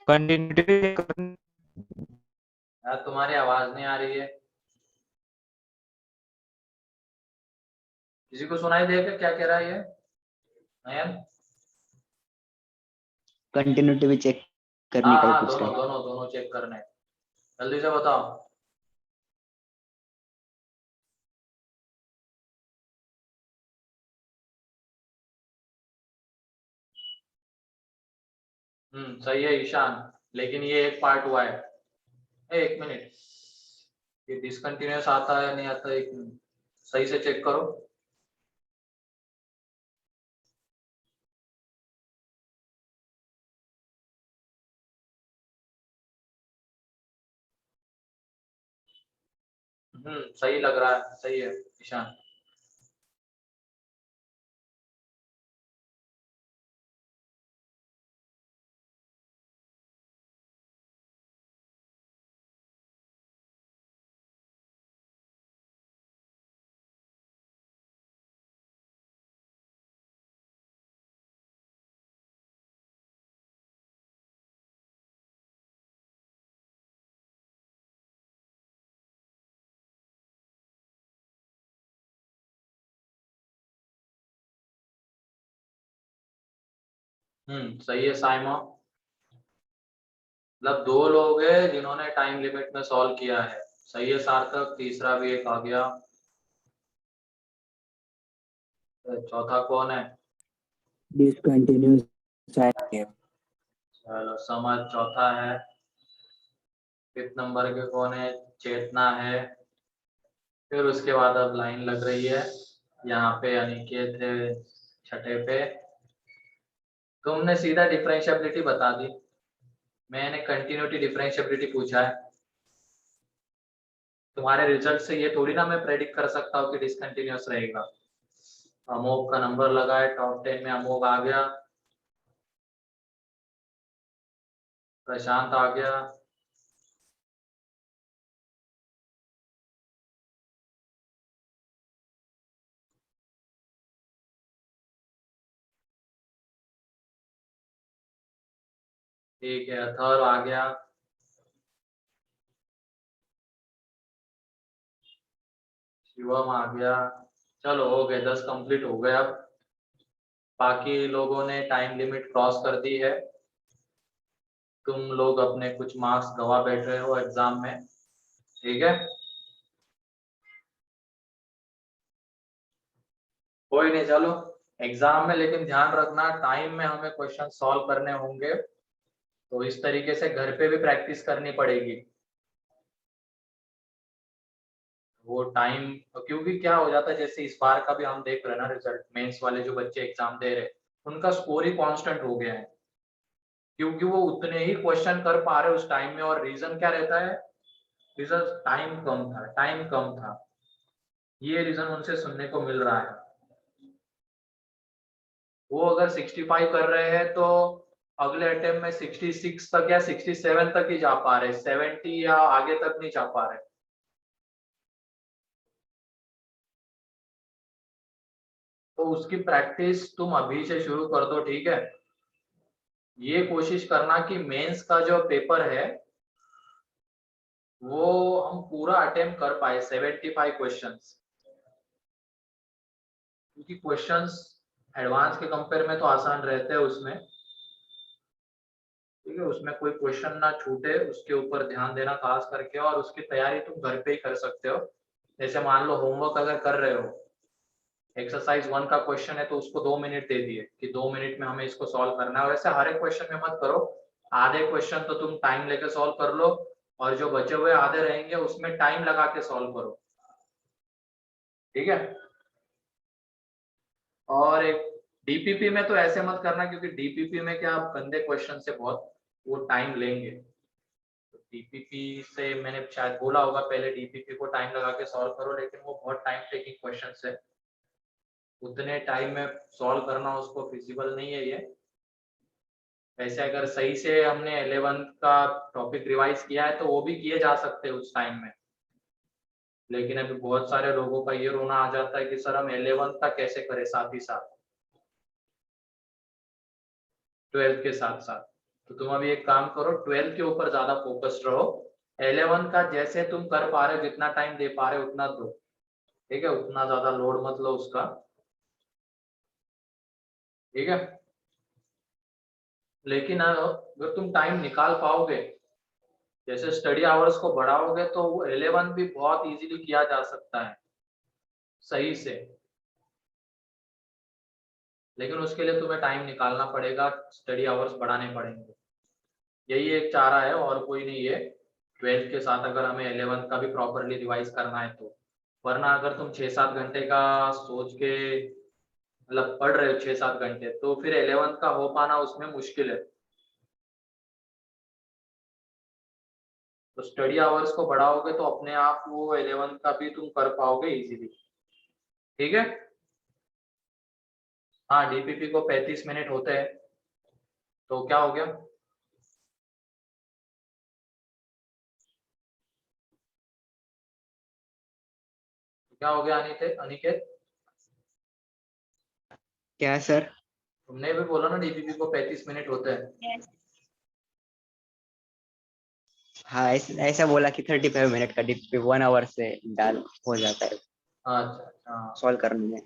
Speaker 5: कंटिन्यूटी
Speaker 1: यार तुम्हारी आवाज नहीं आ रही है, किसी को सुनाई देगा क्या कह रहा है ये नयन?
Speaker 3: कंटिन्यूटी भी चेक करने
Speaker 1: हाँ
Speaker 3: का ही
Speaker 1: हाँ,
Speaker 3: पूछ रहा
Speaker 1: दोनों
Speaker 3: है।
Speaker 1: दोनों दोनों चेक करने हैं। जल्दी से बताओ। सही है ईशान, लेकिन ये एक पार्ट हुआ है। एक मिनट, ये डिसकंटिन्यूअस आता है नहीं आता, एक मिनट सही से चेक करो। सही लग रहा है, सही है ईशान। सही है साइमा, मतलब 2 लोग हैं जिन्होंने टाइम लिमिट में सॉल्व किया है। सही है सार्थक, तीसरा भी एक आ गया। चौथा कौन है?
Speaker 4: डिसकंटिन्यूअस है।
Speaker 1: चलो समझ चौथा है। 5th नंबर के कौन है? चेतना है। फिर उसके बाद अब लाइन लग रही है, यहाँ पे अनिकेत है 6ठे पे। तुमने सीधा डिफरेंशिएबिलिटी बता दी, मैंने कंटिन्यूटी डिफरेंशिएबिलिटी पूछा है। तुम्हारे रिजल्ट से ये थोड़ी ना मैं प्रेडिक्ट कर सकता हूँ कि डिसकंटिन्यूअस रहेगा। अमोघ का नंबर लगा है, टॉप 10 में अमोघ आ गया, प्रशांत आ गया। ठीक है, अथर्व आ गया। शिवम आ गया। चलो हो गए, 10 कंप्लीट हो गए। अब बाकी लोगों ने टाइम लिमिट क्रॉस कर दी है। तुम लोग अपने कुछ मार्क्स गवा बैठ रहे हो एग्जाम में, ठीक है। कोई नहीं, चलो एग्जाम में लेकिन ध्यान रखना टाइम में हमें क्वेश्चन सॉल्व करने होंगे, तो इस तरीके से घर पे भी प्रैक्टिस करनी पड़ेगी। वो टाइम, क्योंकि क्या हो जाता है, जैसे इस बार का भी हम देख रहे हैं ना रिजल्ट, मेंस वाले जो बच्चे एग्जाम दे रहे हैं उनका स्कोर ही कांस्टेंट हो गया है, क्योंकि वो उतने ही क्वेश्चन कर पा रहे उस टाइम में। और रीजन क्या रहता है? रीजन टाइम कम था, टाइम कम था, ये रीजन उनसे सुनने को मिल रहा है। वो अगर 65 कर रहे हैं तो अगले अटेम्प्ट में 66 तक या 67 तक ही जा पा रहे, 70 या आगे तक नहीं जा पा रहे। तो उसकी प्रैक्टिस तुम अभी से शुरू कर दो, ठीक है। ये कोशिश करना कि मेंस का जो पेपर है वो हम पूरा अटेम्प्ट कर पाए, 75 क्वेश्चंस, क्योंकि क्वेश्चंस एडवांस के कंपेयर में तो आसान रहते हैं उसमें, ठीक है। उसमें कोई क्वेश्चन ना छूटे उसके ऊपर ध्यान देना खास करके, और उसकी तैयारी तुम घर पे ही कर सकते हो। जैसे मान लो होमवर्क अगर कर रहे हो, एक्सरसाइज 1 का क्वेश्चन है तो उसको 2 मिनट दे दिए कि 2 मिनट में हमें इसको सॉल्व करना है। वैसे हर एक क्वेश्चन में मत करो, आधे क्वेश्चन तो तुम टाइम लेके सॉल्व कर लो, और जो बचे हुए आधे रहेंगे उसमें टाइम लगा के सॉल्व करो, ठीक है। और एक डीपीपी में तो ऐसे मत करना, क्योंकि डीपीपी में क्या आप गंदे क्वेश्चन से बहुत वो टाइम लेंगे। तो डीपीपी से मैंने शायद बोला होगा पहले, डीपीपी को टाइम लगा के सॉल्व करो, लेकिन वो बहुत टाइम टेकिंग क्वेश्चन है, उतने टाइम में सॉल्व करना उसको फिजिबल नहीं है ये। वैसे अगर सही से हमने 11th का टॉपिक रिवाइज किया है तो वो भी किए जा सकते हैं उस टाइम में, लेकिन अभी बहुत सारे लोगों का ये रोना आ जाता है कि सर हम 11th का कैसे करें साथ ही साथ 12th के साथ साथ। तो तुम अभी एक काम करो, 12th के ऊपर ज्यादा फोकस्ड रहो, 11th का जैसे तुम कर पा रहे हो, जितना टाइम दे पा रहे हो उतना दो, ठीक है। उतना ज्यादा लोड मत लो उसका, ठीक है। लेकिन अगर तुम टाइम निकाल पाओगे, जैसे स्टडी आवर्स को बढ़ाओगे, तो वो 11 भी बहुत इजीली किया जा सकता है सही से, लेकिन उसके लिए तुम्हें टाइम निकालना पड़ेगा, स्टडी आवर्स बढ़ाने पड़ेंगे। यही एक चारा है और कोई नहीं है 12th के साथ, अगर हमें 11th का भी प्रॉपरली रिवाइज करना है तो। वरना अगर तुम 6-7 घंटे का सोच के मतलब पढ़ रहे हो 6-7 घंटे, तो फिर 11th का हो पाना उसमें मुश्किल है। तो स्टडी आवर्स को बढ़ाओगे तो अपने आप वो 11th का भी तुम कर पाओगे इजीली, ठीक है। हाँ, डीपीपी को 35 मिनट होते हैं, तो क्या हो गया? क्या हो गया अनिकेत?
Speaker 3: क्या सर?
Speaker 1: तुमने भी बोला ना डीपीपी को 35 मिनट होते हैं।
Speaker 3: हाँ, ऐसा बोला कि 35 मिनट का डीपीपी 1 आवर से डाल हो जाता है
Speaker 1: अच्छा अच्छा।
Speaker 3: सॉल्व करने में।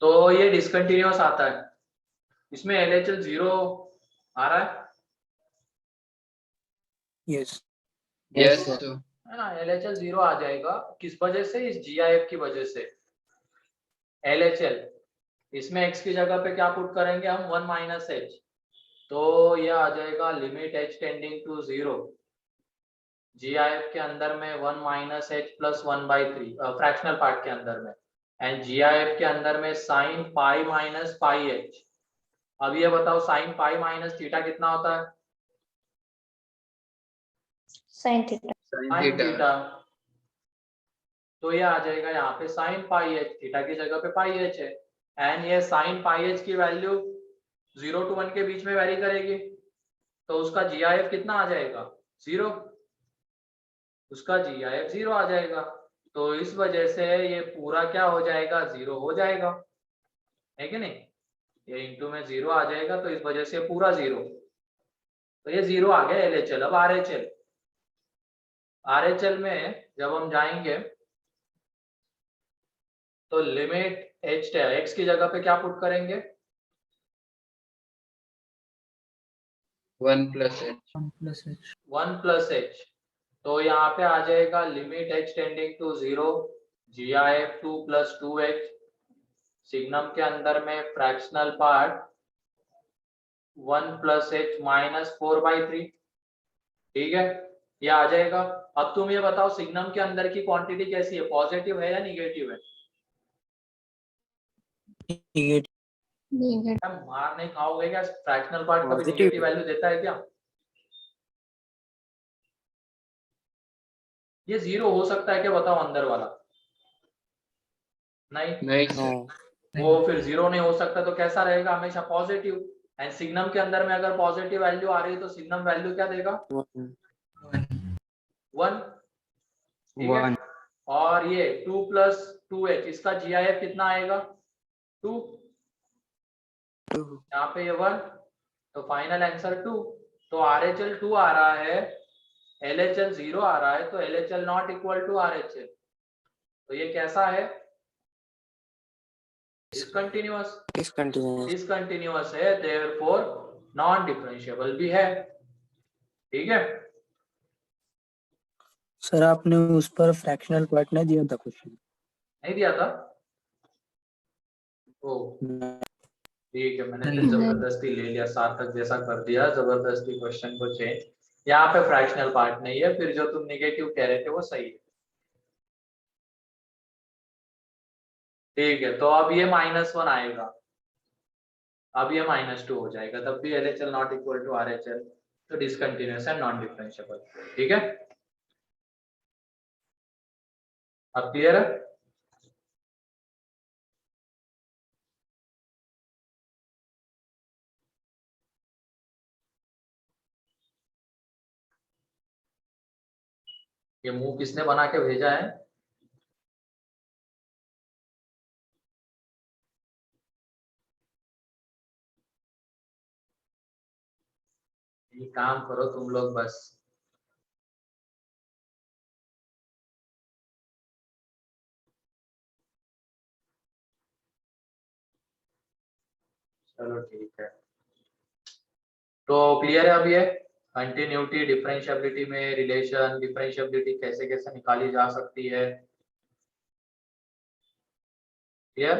Speaker 1: तो ये डिसकंटिन्यूअस आता है, इसमें LHL 0 आ रहा है,
Speaker 4: Yes.
Speaker 3: यस
Speaker 2: सर
Speaker 1: है ना। LHL 0 आ जाएगा, किस वजह से? इस GIF की वजह से। LHL इसमें x की जगह पे क्या पुट करेंगे हम? 1 माइनस h, तो ये आ जाएगा limit h tending to 0, GIF के अंदर में 1 minus h plus 1/3 fractional part के अंदर में, एंड GIF के अंदर में sine pi minus pi h। अब ये बताओ साइन पाई माइनस थीटा कितना होता है?
Speaker 6: Sine theta.
Speaker 1: Sine theta. तो ये आ जाएगा यहाँ पे साइन पाई h, थीटा की जगह पे पाई h है, एंड ये साइन पाई h की वैल्यू 0 to 1 के बीच में वेरी करेगी, तो उसका GIF कितना आ जाएगा? 0। उसका GIF 0 आ जाएगा, तो इस वजह से ये पूरा क्या हो जाएगा? 0 हो जाएगा, है कि नहीं? ये इंटू में 0 आ जाएगा, तो इस वजह से पूरा 0, तो ये 0 आ गया LHL। अब RHL में जब हम जाएंगे तो लिमिट x की जगह पे क्या पुट करेंगे?
Speaker 5: 1 plus h
Speaker 1: 1 प्लस h, तो यहाँ पे आ जाएगा limit h tending to 0, GIF 2 plus 2h, signum के अंदर में fractional part 1 plus h minus 4/3, ठीक है। ये आ जाएगा। अब तुम ये बताओ सिग्नम के अंदर की क्वांटिटी कैसी है? पॉजिटिव है या निगेटिव है?
Speaker 4: Negative.
Speaker 1: मार नहीं खाओगे क्या? फ्रैक्शनल पार्ट कभी
Speaker 4: Positive.
Speaker 1: निगेटिव वैल्यू देता है क्या? ये 0 हो सकता है क्या बताओ अंदर वाला? नहीं,
Speaker 5: नहीं
Speaker 4: No.
Speaker 1: वो फिर 0 नहीं हो सकता, तो कैसा रहेगा? हमेशा पॉजिटिव। एंड सिग्नम के अंदर में अगर पॉजिटिव वैल्यू आ रही है तो सिग्नम वैल्यू क्या देगा? 1, ठीक है।
Speaker 3: 1
Speaker 1: और ये 2 प्लस 2h, इसका GIF कितना आएगा? 2, यहाँ पे ये 1, तो फाइनल आंसर 2। तो RHL 2 आ रहा है, LHL 0 आ रहा है, तो LHL not equal to RHL। तो ये कैसा है? डिसकंटिन्यूअस।
Speaker 4: डिसकंटिन्यूअस।
Speaker 1: डिसकंटिन्यूअस है, देयरफॉर नॉन डिफरेंशिएबल भी है। ठीक है,
Speaker 4: सर आपने उस पर फ्रैक्शनल पार्ट नहीं दिया था क्वेश्चन।
Speaker 1: नहीं दिया था? ओ ठीक है, मैंने फिर जबरदस्ती ले लिया, सार्थक जैसा कर दिया, जबरदस्ती क्वेश्चन को चेंज। यहाँ पे फ्रैक्शनल पार्ट नहीं है, फिर जो तुम निगेटिव कह रहे थे वो सही है। ठीक है, तो अब ये -1 आएगा, अब ये -2 हो जाएगा, तब भी LHL not equal to RHL, तो डिसकंटिन्यूअस एंड नॉन डिफरेंशिएबल। ठीक है, अब क्लियर है? ये मुंह किसने बना के भेजा है? ये काम करो तुम लोग बस। चलो ठीक है, तो क्लियर है अब ये कंटिन्यूटी, डिफरेंशिएबिलिटी में रिलेशन, डिफरेंशिएबिलिटी कैसे कैसे निकाली जा सकती है। क्लियर?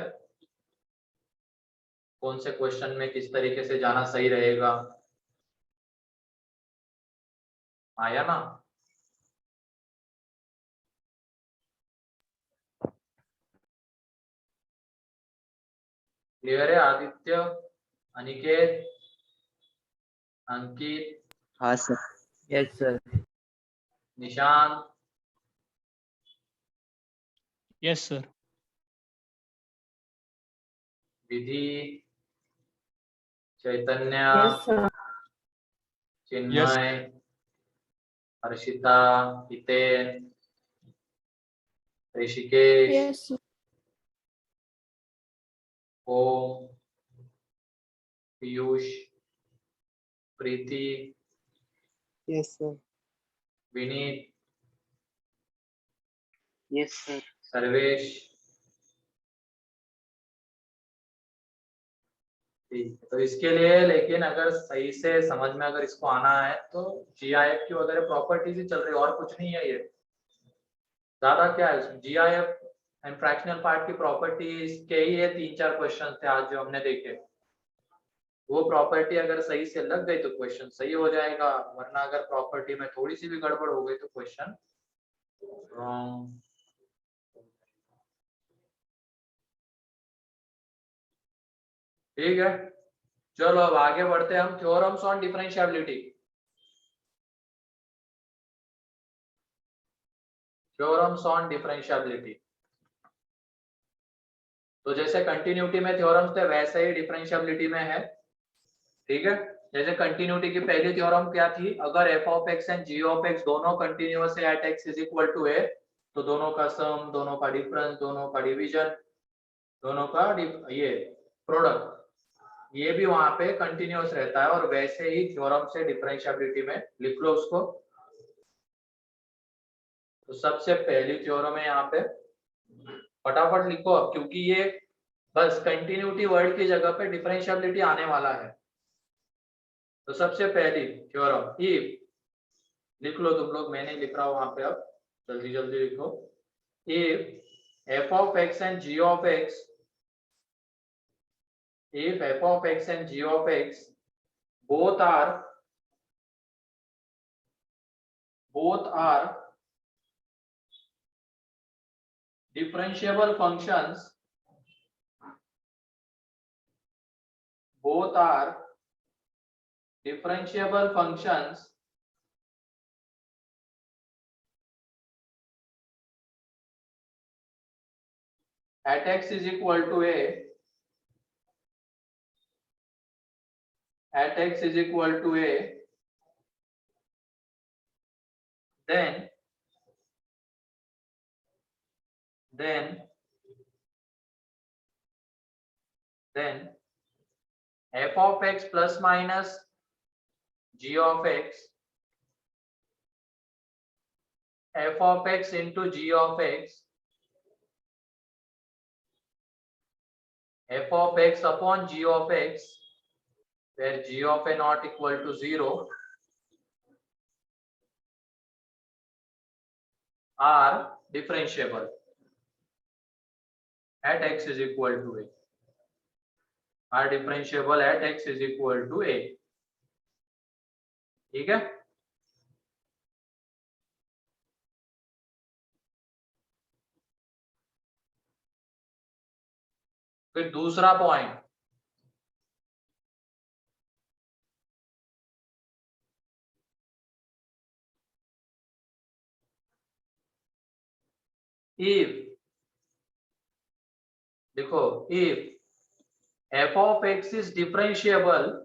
Speaker 1: कौन से क्वेश्चन में किस तरीके से जाना सही रहेगा, आया ना? क्लियर है आदित्य, अनिकेत, अंकित,
Speaker 3: हाँ sir. Yes sir.
Speaker 1: Nishant,
Speaker 6: yes sir.
Speaker 1: Vidhi, Chaitanya, Chinmay, Harshita, Hiten, Rishikesh, Om, Piyush, Preeti,
Speaker 3: yes sir.
Speaker 1: Vineet,
Speaker 3: yes sir.
Speaker 1: Sarvesh. ठीक है, तो इसके लिए लेकिन अगर सही से समझ में अगर इसको आना है तो GIF की वगैरह प्रॉपर्टीज ही चल रही है, और कुछ नहीं है ये, ज्यादा क्या है इसमें। GIF एंड फ्रैक्शनल पार्ट की प्रॉपर्टीज के ही ये 3-4 क्वेश्चन थे आज जो हमने देखे। वो प्रॉपर्टी अगर सही से लग गई तो क्वेश्चन सही हो जाएगा, वरना अगर प्रॉपर्टी में थोड़ी सी भी गड़बड़ हो गई तो क्वेश्चन रॉन्ग। ठीक है, चलो अब आगे बढ़ते हैं हम theorems on differentiability. Theorems on differentiability, तो जैसे कंटिन्यूटी में थ्योरम्स थे वैसे ही डिफरेंशिएबिलिटी में है। ठीक है, जैसे कंटिन्यूटी की पहली थ्योरम क्या थी, अगर f of x and g of x दोनों कंटिन्यूअस है at x is equal to a, तो दोनों का सम, दोनों का डिफरेंस, दोनों का डिवीजन, दोनों का ये प्रोडक्ट, ये भी वहां पे कंटिन्यूअस रहता है। और वैसे ही थ्योरम से डिफरेंशिएबिलिटी में लिख लो उसको। तो सबसे पहली थ्योरम है यहाँ पे, फटाफट लिखो अब, क्योंकि ये बस कंटिन्यूटी वर्ड की जगह पे डिफरेंशिएबिलिटी आने वाला है। तो सबसे पहली थ्योरम इफ, लिख लो तुम लोग, मैं नहीं लिख रहा हूं वहां पे, अब जल्दी जल्दी लिखो। If f of x and g of x, if f of x and g of x both are differentiable functions, both are differentiable functions at x is equal to a, at x is equal to a, then f of x plus minus g of x, f of x into g of x f of x upon g of x, where g of a not equal to 0, are differentiable at x is equal to a. Are differentiable at x is equal to a. ठीक है? फिर दूसरा पॉइंट, if, देखो, if f of x is differentiable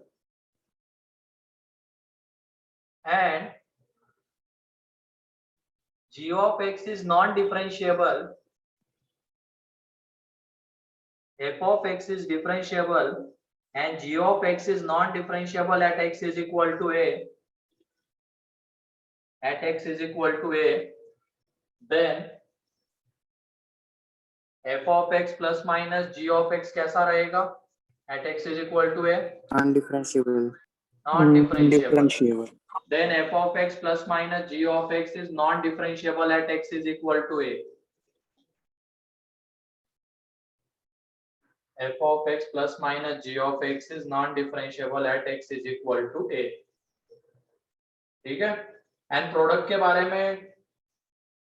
Speaker 1: and g of x is non-differentiable, f of x is differentiable and g of x is non-differentiable at x is equal to a, at x is equal to a, then f of x plus minus g of x कैसा रहेगा at x is equal to a?
Speaker 4: Undifferentiable.
Speaker 1: Non-differentiable.
Speaker 4: Differentiable.
Speaker 1: Then f of x plus minus g of x is non-differentiable at x is equal to a. F of x plus minus g of x is non-differentiable at x is equal to a. ठीक है? एंड प्रोडक्ट के बारे में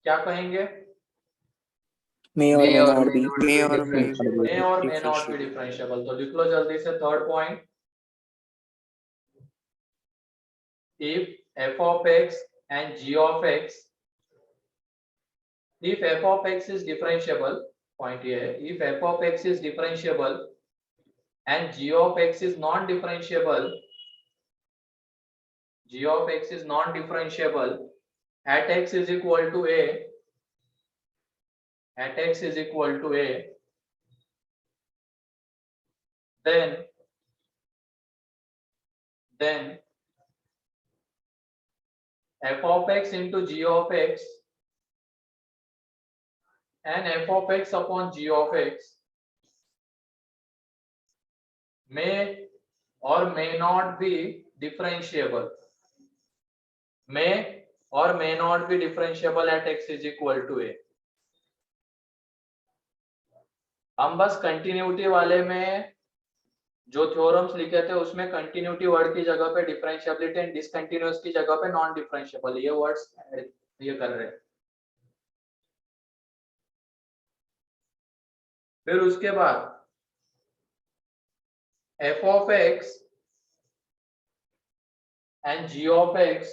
Speaker 1: क्या कहेंगे?
Speaker 4: May or may not be.
Speaker 1: may or may not be differentiable. तो लिख लो जल्दी से third point. If f of x and g of x, if f of x is differentiable, point here, if f of x is differentiable and g of x is non-differentiable, g of x is non-differentiable at x is equal to a, at x is equal to a, then f of x into g of x and f of x upon g of x may or may not be differentiable, may or may not be differentiable at x is equal to a. हम बस कंटिन्यूटी वाले में जो थ्योरम्स लिखे थे उसमें कंटिन्यूटी वर्ड की जगह पे डिफरेंशिएबिलिटी एंड डिसकंटिन्यूअस की जगह पे नॉन डिफरेंशिएबल ये वर्ड्स ये कर रहे हैं. फिर उसके बाद f of x and g of x,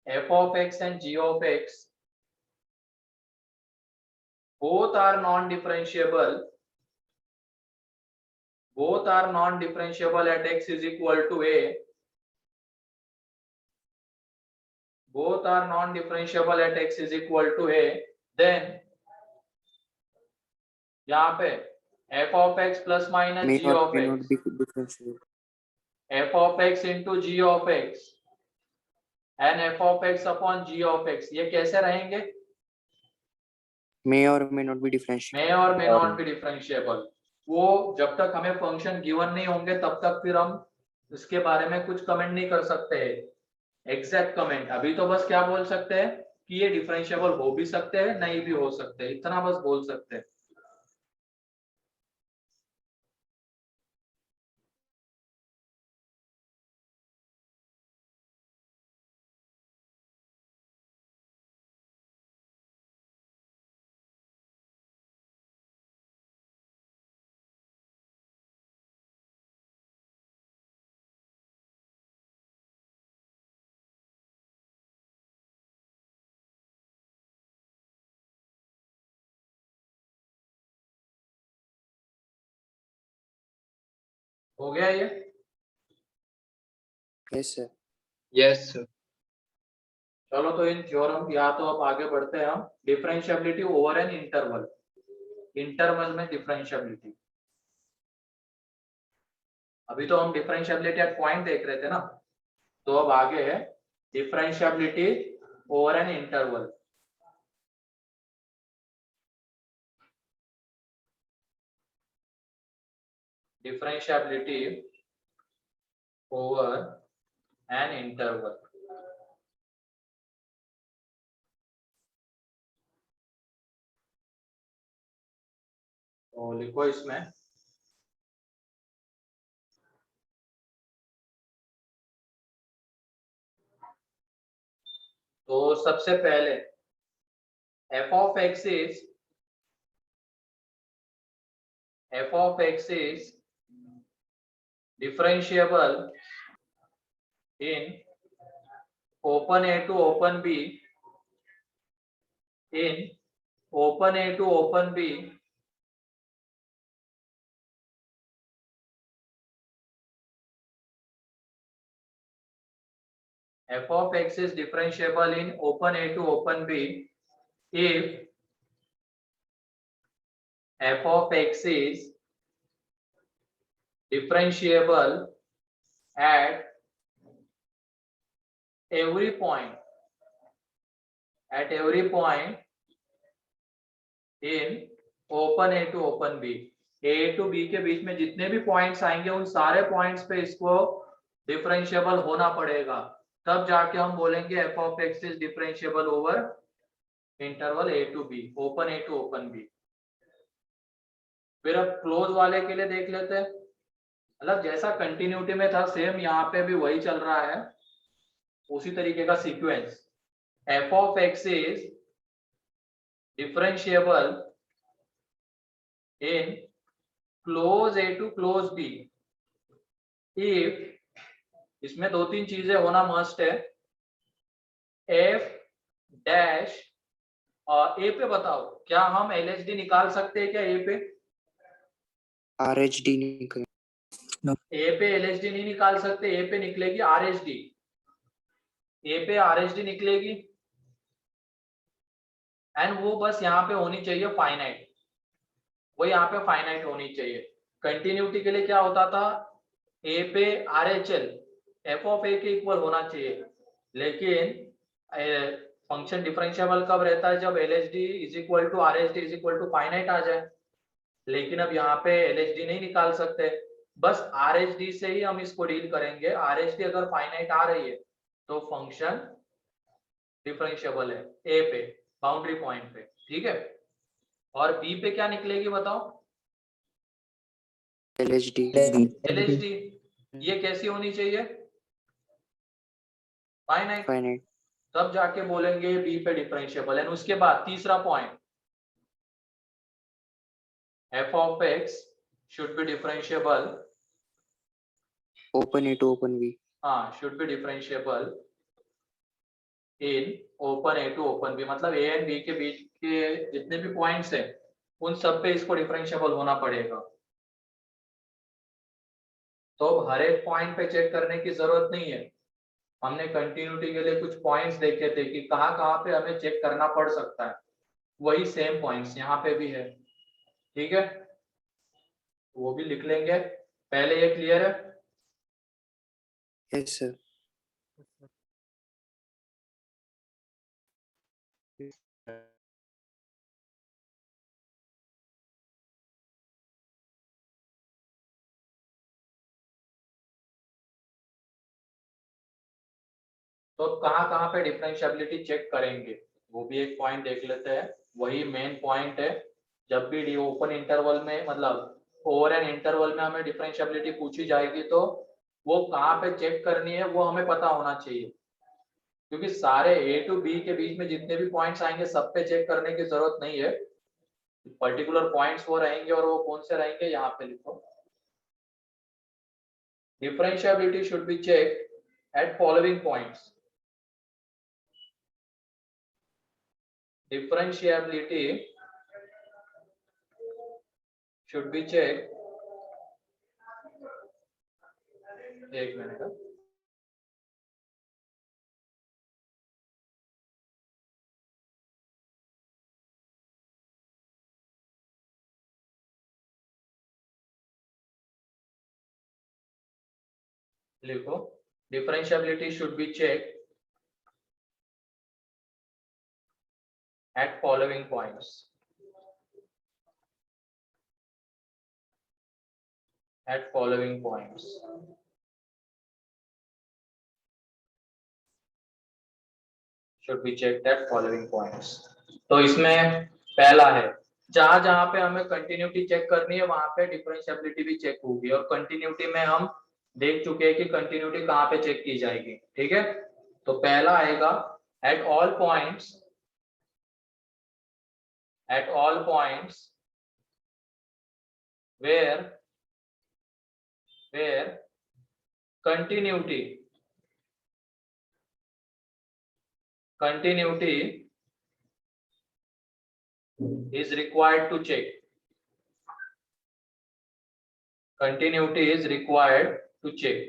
Speaker 1: f of x and g of x both are non-differentiable, both are non-differentiable at x is equal to a, both are non-differentiable at x is equal to a, then यहाँ पे f of x plus minus
Speaker 4: May
Speaker 1: g
Speaker 4: or
Speaker 1: of
Speaker 4: may
Speaker 1: x,
Speaker 4: not be differentiable.
Speaker 1: f of x into g of x and f of x upon g of x, ये कैसे रहेंगे?
Speaker 4: May or may not be differentiable.
Speaker 1: may or may not be differentiable. वो जब तक हमें फंक्शन गिवन नहीं होंगे तब तक फिर हम इसके बारे में कुछ कमेंट नहीं कर सकते हैं, एग्जैक्ट कमेंट. अभी तो बस क्या बोल सकते हैं कि ये डिफरेंशिएबल हो भी सकते हैं नहीं भी हो सकते हैं, इतना बस बोल सकते हैं. हो गया ये?
Speaker 4: Yes, sir.
Speaker 5: Yes, sir.
Speaker 1: चलो तो इन थ्योरम या तो अब आगे बढ़ते हैं हम. Differentiability over an interval, interval में डिफरेंशिएबिलिटी. अभी तो हम डिफरेंशिएबिलिटी एट पॉइंट देख रहे थे ना, तो अब आगे है differentiability over an interval. differentiability over an interval. तो लिखो इसमें तो सबसे पहले f of x is differentiable in open A to open B in open A to open B f of x is differentiable in open A to open B if f of x is differentiable at every point in open A to open B. A to B के बीच में जितने भी पॉइंट्स आएंगे उन सारे पॉइंट्स पे इसको डिफरेंशिएबल होना पड़ेगा, तब जाके हम बोलेंगे f of x is differentiable over interval A to B, open A to open B. फिर अब क्लोज वाले के लिए देख लेते हैं, मतलब जैसा कंटिन्यूटी में था सेम यहाँ पे भी वही चल रहा है, उसी तरीके का sequence. f of x is differentiable in close A to close B if, इसमें दो तीन चीजें होना मस्ट है. f डैश और a पे बताओ, क्या हम LHD निकाल सकते हैं क्या? a पे
Speaker 4: RHD निकल
Speaker 1: a पे LHD नहीं निकाल सकते, a पे निकलेगी RHD. a पे RHD निकलेगी एंड वो बस यहाँ पे होनी चाहिए फाइनाइट, वो यहाँ पे फाइनाइट होनी चाहिए. कंटिन्यूटी के लिए क्या होता था, a पे RHL f of a के इक्वल होना चाहिए, लेकिन फंक्शन डिफरेंशिएबल कब रहता है, जब LHD is equal to RHD is equal to finite आ जाए. लेकिन अब यहाँ पे LHD नहीं निकाल सकते, बस RHD से ही हम इसको डील करेंगे. RHD अगर फाइनाइट आ रही है तो फंक्शन डिफरेंशिएबल है a पे, बाउंड्री पॉइंट पे, ठीक है. और b पे क्या निकलेगी बताओ? LHD. ये कैसी होनी चाहिए? फाइनाइट.
Speaker 4: फाइनाइट.
Speaker 1: तब जाके बोलेंगे b पे डिफरेंशिएबल है. उसके बाद तीसरा point, f of x should be differentiable,
Speaker 4: open A to open B.
Speaker 1: हाँ, should be differentiable in open A to open B, मतलब a एंड b के बीच के जितने भी पॉइंट्स हैं उन सब पे इसको डिफरेंशिएबल होना पड़ेगा. तो हर एक पॉइंट पे चेक करने की जरूरत नहीं है, हमने कंटिन्यूटी के लिए कुछ पॉइंट्स देखे थे कि कहाँ कहाँ पे हमें चेक करना पड़ सकता है, वही सेम पॉइंट्स यहाँ पे भी है, ठीक है. वो भी लिख लेंगे. पहले ये क्लियर है?
Speaker 4: Yes sir.
Speaker 1: तो कहाँ कहाँ पे डिफरेंशिएबिलिटी चेक करेंगे वो भी एक पॉइंट देख लेते हैं. वही मेन पॉइंट है, जब भी ओपन इंटरवल में मतलब ओवर एन इंटरवल में हमें डिफरेंशिएबिलिटी पूछी जाएगी तो वो कहाँ पे चेक करनी है वो हमें पता होना चाहिए, क्योंकि सारे A to B के बीच में जितने भी पॉइंट्स आएंगे सब पे चेक करने की जरूरत नहीं है. पर्टिकुलर पॉइंट्स वो रहेंगे और वो कौन से रहेंगे यहाँ पे लिखो. Differentiability should be check at following points. Differentiability should be checked. एक मिनट. लिखो differentiability should be check at following points. at following points. Should be checked at following points. तो इसमें पहला है, जहां जहां पे हमें कंटिन्यूटी चेक करनी है वहां पे डिफरेंशिएबिलिटी भी चेक होगी, और कंटिन्यूटी में हम देख चुके हैं कि कंटिन्यूटी कहां पे चेक की जाएगी, ठीक है। तो पहला आएगा at all points where continuity is required to check. Continuity is required to check.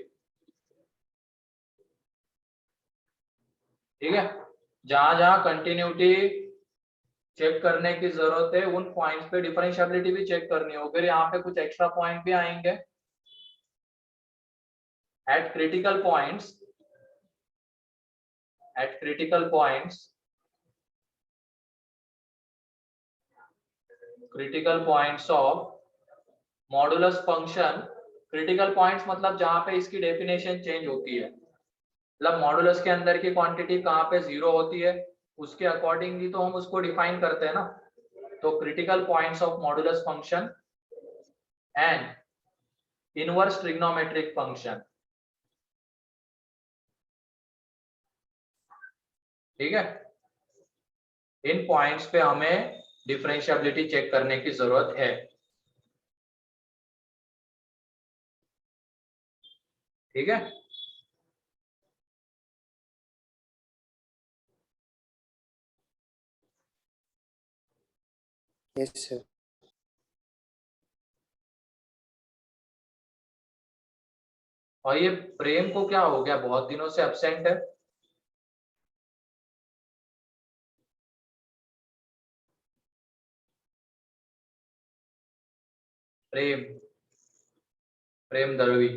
Speaker 1: ठीक है, जहां जहां कंटिन्यूटी चेक करने की जरूरत है उन पॉइंट्स पे डिफरेंशिएबिलिटी भी चेक करनी होगी। फिर यहाँ पे कुछ एक्स्ट्रा पॉइंट भी आएंगे। Eight critical points of modulus function. Critical points मतलब जहां पे इसकी डेफिनेशन चेंज होती है, मतलब मॉडुलस के अंदर की क्वांटिटी कहाँ पे 0 होती है उसके अकॉर्डिंगली तो हम उसको डिफाइन करते हैं ना। तो critical points of modulus function and inverse trigonometric function, ठीक है, इन पॉइंट्स पे हमें डिफरेंशिएबिलिटी चेक करने की जरूरत है, ठीक है।
Speaker 4: Yes, sir.
Speaker 1: और ये प्रेम को क्या हो गया, बहुत दिनों से एब्सेंट है। प्रेम दलवी,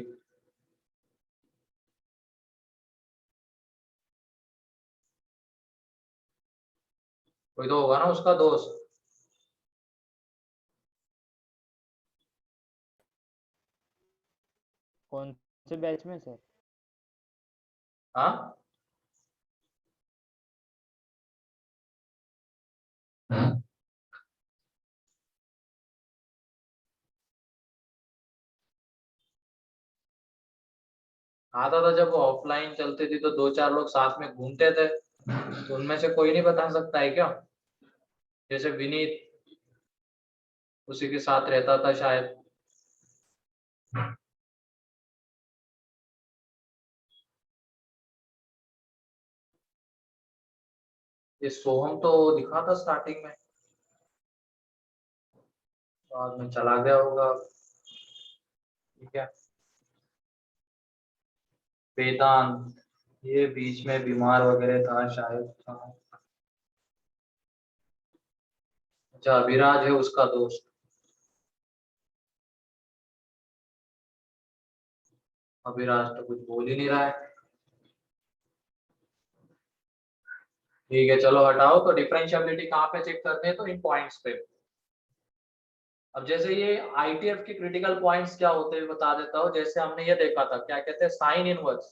Speaker 1: कोई तो होगा ना उसका दोस्त।
Speaker 5: कौन से बैच में सर?
Speaker 1: हाँ आता था जब ऑफलाइन चलती थी तो 2-4 लोग साथ में घूमते थे, तो उनमें से कोई नहीं बता सकता है क्या? जैसे विनीत उसी के साथ रहता था शायद। ये सोहम तो दिखा था स्टार्टिंग में, बाद में चला गया होगा, ठीक है। वेदांत ये बीच में बीमार वगैरह था शायद। अच्छा अभिराज है उसका दोस्त। अभिराज तो कुछ बोल ही नहीं रहा है, ठीक है चलो हटाओ। तो डिफरेंशिएबिलिटी कहाँ पे चेक करते हैं, तो इन पॉइंट्स पे। अब जैसे ये आईटीएफ के क्रिटिकल पॉइंट्स क्या होते हैं बता देता हूँ। जैसे हमने ये देखा था, क्या कहते हैं, sine inverse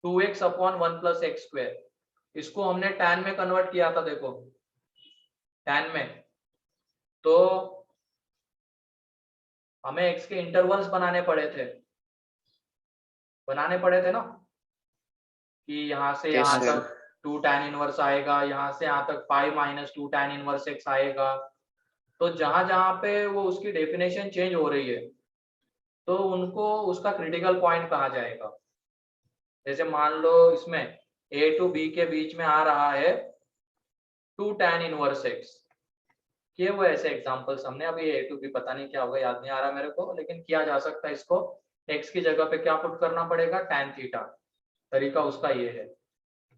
Speaker 1: 2x upon 1 plus x square, इसको हमने tan में कन्वर्ट किया था। देखो tan में तो हमें x के इंटरवल्स बनाने पड़े थे ना, कि यहाँ से
Speaker 3: Yes,
Speaker 1: यहाँ
Speaker 3: sir.
Speaker 1: तक 2 tan इनवर्स आएगा, यहाँ से यहाँ तक pi minus 2 tan inverse x आएगा। तो जहां जहां पे वो उसकी डेफिनेशन चेंज हो रही है तो उनको उसका क्रिटिकल पॉइंट कहा जाएगा। जैसे मान लो इसमें a टू b के बीच में आ रहा है 2 tan इनवर्स x, किए हुए ऐसे एग्जांपल्स हमने। अभी a टू b पता नहीं क्या होगा, याद नहीं आ रहा मेरे को, लेकिन किया जा सकता है इसको। x की जगह पे क्या पुट करना पड़ेगा, tan थीटा, तरीका उसका ये है।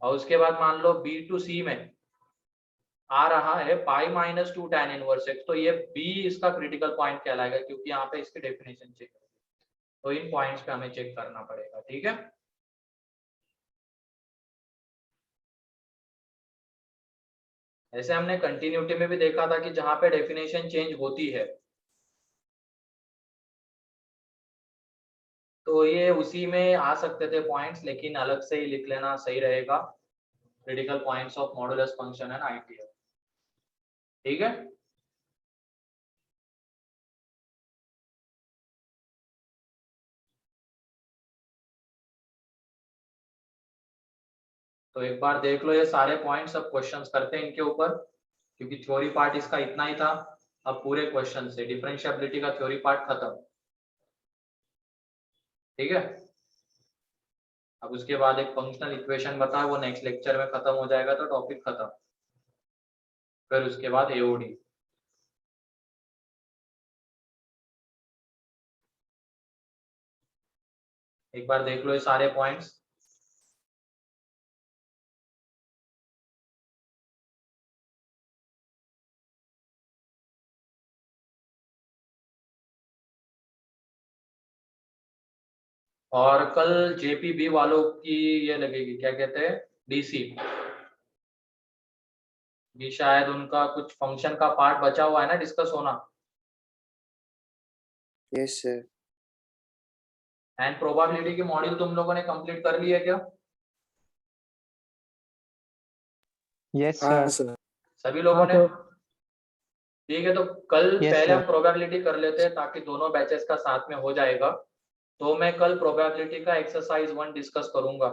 Speaker 1: और उसके बाद मान लो b टू c में आ रहा है pi minus 2 tan inverse x, तो ये b इसका क्रिटिकल पॉइंट कहलाएगा क्योंकि यहाँ पे इसकी डेफिनेशन चेक। तो इन पॉइंट्स पे हमें चेक करना पड़ेगा, ठीक है। ऐसे हमने कंटिन्यूटी में भी देखा था कि जहां पे डेफिनेशन चेंज होती है तो ये उसी में आ सकते थे पॉइंट्स, लेकिन अलग से ही लिख लेना सही रहेगा, critical points of modulus function and ITF. ठीक है, तो एक बार देख लो ये सारे पॉइंट्स, अब क्वेश्चंस करते हैं इनके ऊपर, क्योंकि थ्योरी पार्ट इसका इतना ही था। अब पूरे क्वेश्चन से डिफरेंशिएबिलिटी का थ्योरी पार्ट खत्म। ठीक है, अब उसके बाद एक फंक्शनल इक्वेशन बता, वो नेक्स्ट लेक्चर में खत्म हो जाएगा, तो टॉपिक खत्म। फिर उसके बाद एओडी। एक बार देख लो ये सारे पॉइंट्स। और कल जेपीबी वालों की ये लगेगी, क्या कहते हैं, डीसी भी, शायद उनका कुछ फंक्शन का पार्ट बचा हुआ है ना डिस्कस होना।
Speaker 6: Yes sir.
Speaker 1: एंड प्रोबेबिलिटी की मॉड्यूल तुम लोगों ने कंप्लीट कर ली है क्या?
Speaker 5: यस
Speaker 4: हाँ
Speaker 5: सर।
Speaker 4: सर।
Speaker 1: सभी लोगों ने? ठीक है, तो कल
Speaker 5: Yes,
Speaker 1: पहले हम
Speaker 5: sir.
Speaker 1: प्रोबेबिलिटी कर लेते हैं, ताकि दोनों बैचेस का साथ में हो जाएगा। तो मैं कल प्रोबेबिलिटी का एक्सरसाइज 1 डिस्कस करूंगा।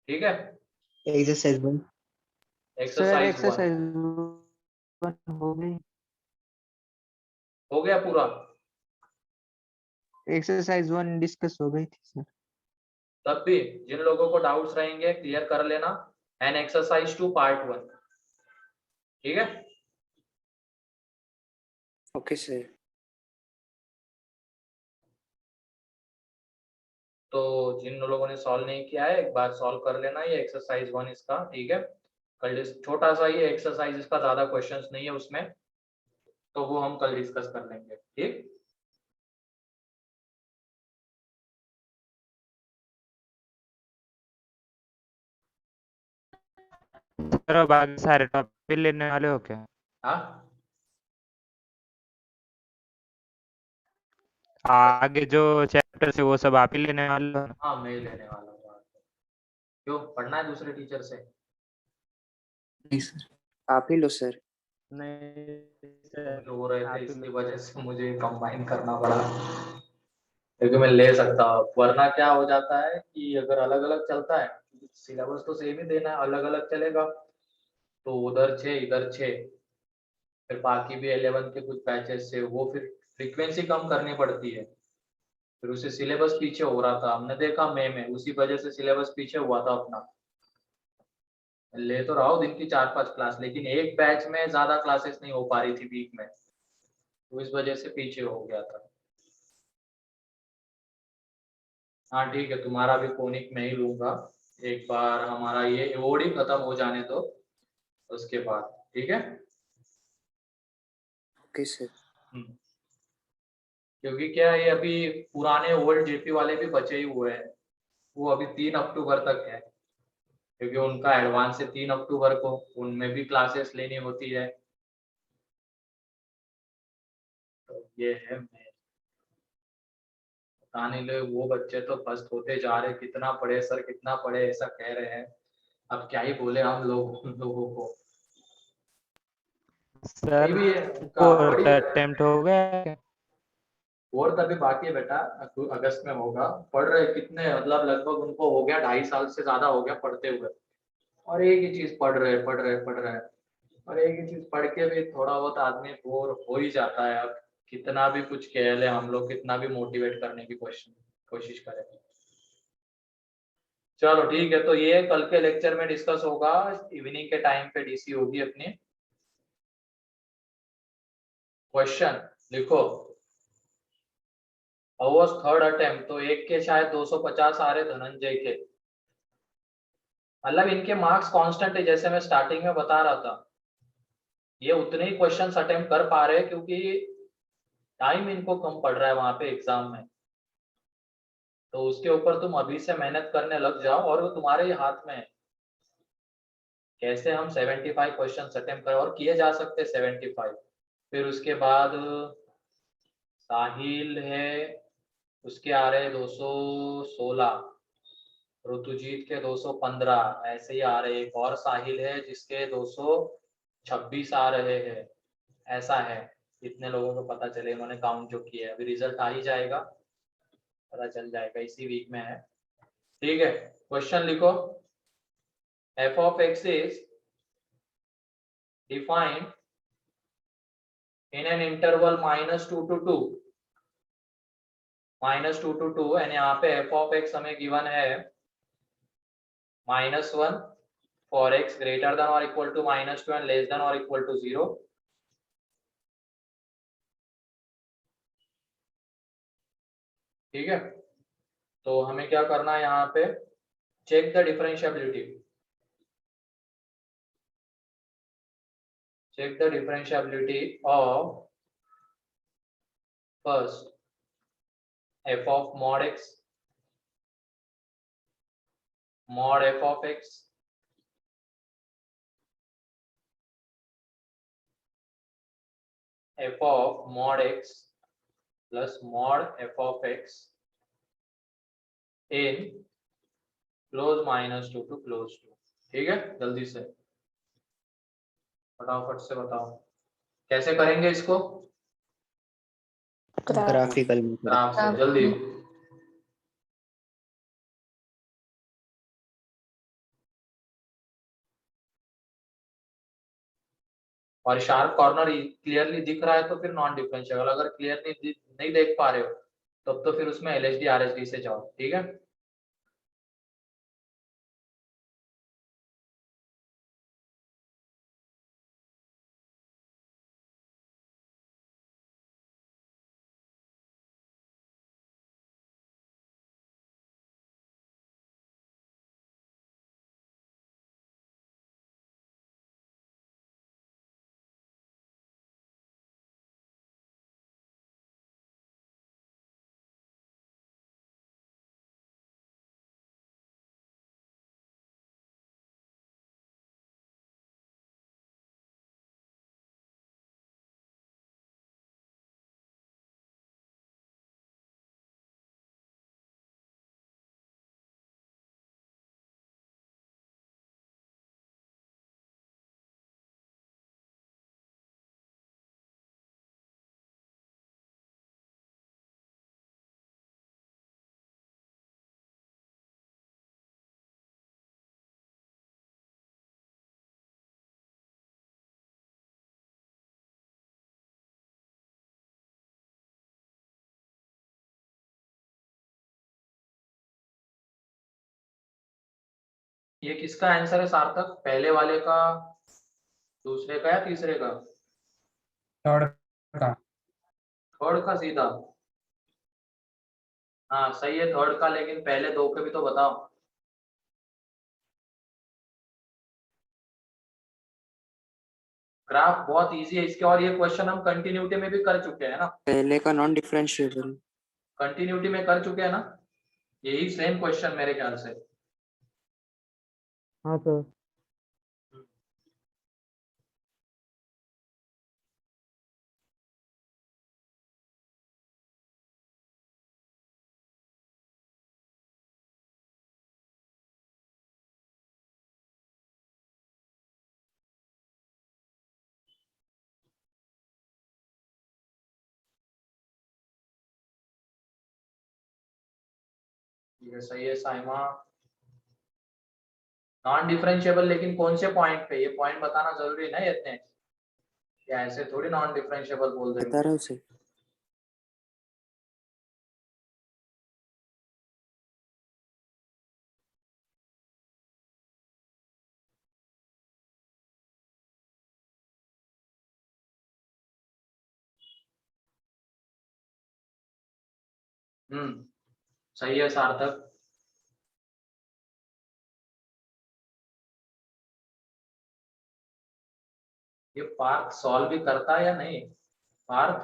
Speaker 1: ठीक है,
Speaker 3: एक्सरसाइज 1
Speaker 5: सर
Speaker 1: एक्सरसाइज 1
Speaker 5: एक्सरसाइज हो गई।
Speaker 1: हो गया पूरा?
Speaker 5: एक्सरसाइज 1 डिस्कस हो गई थी सर।
Speaker 1: तब भी जिन लोगों को डाउट्स रहेंगे क्लियर कर लेना। And exercise 2 part 1। ठीक है,
Speaker 6: ओके सर।
Speaker 1: तो जिन लोगों ने सॉल्व नहीं किया है एक बार सॉल्व कर लेना ये एक्सरसाइज 1 इसका। ठीक है, कल छोटा सा ये एक्सरसाइज, इसका ज्यादा क्वेश्चंस नहीं है उसमें, तो वो हम कल डिस्कस कर लेंगे। ठीक,
Speaker 5: सर अब आगे सारे टॉपिक लेने वाले हो क्या?
Speaker 1: हाँ
Speaker 5: आगे जो चैप्टर है वो सब आप ही लेने वाले हो?
Speaker 1: हाँ, मैं ही लेने वाला हूँ। क्यों पढ़ना है दूसरे टीचर से?
Speaker 4: नहीं सर।
Speaker 6: आप ही लो सर।
Speaker 5: नहीं
Speaker 1: तुम लोग हो रहे थे,
Speaker 5: आप ही
Speaker 1: इसकी
Speaker 5: लो।
Speaker 1: वजह से मुझे कंबाइन करना पड़ा, क्योंकि मैं ले सकता हूँ। वरना क्या हो जाता है कि अगर अलग अलग चलता है, सिलेबस तो सेम ही देना है, अलग अलग चलेगा, तो उधर 6 इधर 6, फिर बाकी भी 11 के कुछ बैचेस से, वो फिर फ्रीक्वेंसी कम करनी पड़ती है, फिर उससे सिलेबस पीछे हो रहा था। हमने देखा मई में उसी वजह से सिलेबस पीछे हुआ था अपना। ले तो रहा हूँ दिन की 4-5 क्लास, लेकिन एक बैच में ज्यादा क्लासेस नहीं हो पा रही थी वीक में, तो इस वजह से पीछे हो गया था। हाँ ठीक है, तुम्हारा भी कोनिक में ही लूंगा, एक बार हमारा ये ओडी खत्म हो जाने दो, उसके बाद। ठीक है,
Speaker 6: ओके सर।
Speaker 1: क्योंकि क्या है, ये अभी पुराने ओल्ड जेपी वाले भी बचे ही हुए हैं, वो अभी 3 अक्टूबर तक है, क्योंकि उनका एडवांस है 3 अक्टूबर को, उनमें भी क्लासेस लेनी होती है। तो ये है, मैं पता नहीं ले, वो बच्चे तो फर्स्ट होते जा रहे, कितना पढ़े सर कितना पढ़े ऐसा कह रहे हैं, अब क्या ही बोले हम लोग उन लोगों को।
Speaker 5: सर
Speaker 1: भी है उनका
Speaker 5: फोर्थ
Speaker 1: बड़ी,
Speaker 5: अटेम्प्ट हो गया क्या?
Speaker 1: और तभी बाकी है बेटा, अगस्त में होगा। पढ़ रहे कितने, मतलब लगभग उनको हो गया 2.5 साल से ज्यादा हो गया पढ़ते हुए, और एक ही चीज पढ़ रहे, और एक ही चीज पढ़ के भी थोड़ा बहुत आदमी बोर हो ही जाता है। अब कितना भी कुछ कह ले हम लोग, कितना भी मोटिवेट करने की कोशिश करें। चलो ठीक है, तो ये कल के लेक्चर में डिस्कस होगा, इवनिंग के टाइम पे डीसी होगी अपनी। क्वेश्चन लिखो, हाउ थर्ड अटेम्प्ट, तो एक के शायद 250 आ रहे धनंजय के, मतलब इनके मार्क्स कांस्टेंट है, जैसे मैं स्टार्टिंग में बता रहा था, ये उतने ही क्वेश्चंस अटेम्प्ट कर पा रहे हैं, क्योंकि टाइम इनको कम पड़ रहा है वहां पे एग्जाम में। तो उसके ऊपर तुम अभी से मेहनत करने लग जाओ, और वो तुम्हारे ही हाथ में है, कैसे हम 75 क्वेश्चन अटेम्प्ट करें, और किए जा सकते 75। फिर उसके बाद साहिल है, उसके आ रहे 216, ऋतुजीत के 215, ऐसे ही आ रहे। एक और साहिल है जिसके 226 आ रहे हैं, ऐसा है। इतने लोगों को पता चले, उन्होंने काउंट जो किया है। अभी रिजल्ट आ ही जाएगा, पता चल जाएगा, इसी वीक में है। ठीक है, क्वेश्चन लिखो। f of x is defined in an interval -2 to 2, -2 to 2, and यहाँ पे f of x हमें गिवन है -1 for x greater than or equal to -2 and less than or equal to 0. ठीक है, तो हमें क्या करना है यहाँ पे, check the differentiability. check the differentiability of first f of mod x mod f of x f of mod x plus mod f of x in close -2 to close 2। ठीक है, जल्दी से फटाफट से बताओ कैसे करेंगे इसको।
Speaker 3: ग्राफिकल
Speaker 1: ग्राफ से जल्दी। और शार्प कॉर्नर क्लियरली दिख रहा है तो फिर नॉन डिफरेंशिएबल, अगर क्लियर नहीं देख पा रहे हो तब तो फिर उसमें LHD RHD से जाओ। ठीक है, ये किसका आंसर है सार्थक, पहले वाले का, दूसरे का या तीसरे का?
Speaker 2: थर्ड का।
Speaker 1: थर्ड का सीधा। हाँ सही है थर्ड का, लेकिन पहले दो के भी तो बताओ। ग्राफ बहुत इजी है इसके, और ये क्वेश्चन हम कंटिन्यूटी में भी कर चुके हैं ना,
Speaker 6: पहले का नॉन डिफरेंशिएबल।
Speaker 1: कंटिन्यूटी में कर चुके हैं ना, यही सेम क्वेश्चन मेरे ख्याल से।
Speaker 5: हाँ सर।
Speaker 1: ये सही है साइमा। नॉन डिफरेंशिएबल लेकिन कौन से पॉइंट पे, ये पॉइंट बताना जरूरी नहीं है इतने, या ऐसे थोड़ी नॉन डिफरेंशिएबल बोल
Speaker 6: बता
Speaker 1: देंगे।
Speaker 6: रहा हूँ सर।
Speaker 1: सही है सार्थक। ये पार्थ सॉल्व भी करता है या नहीं, पार्थ?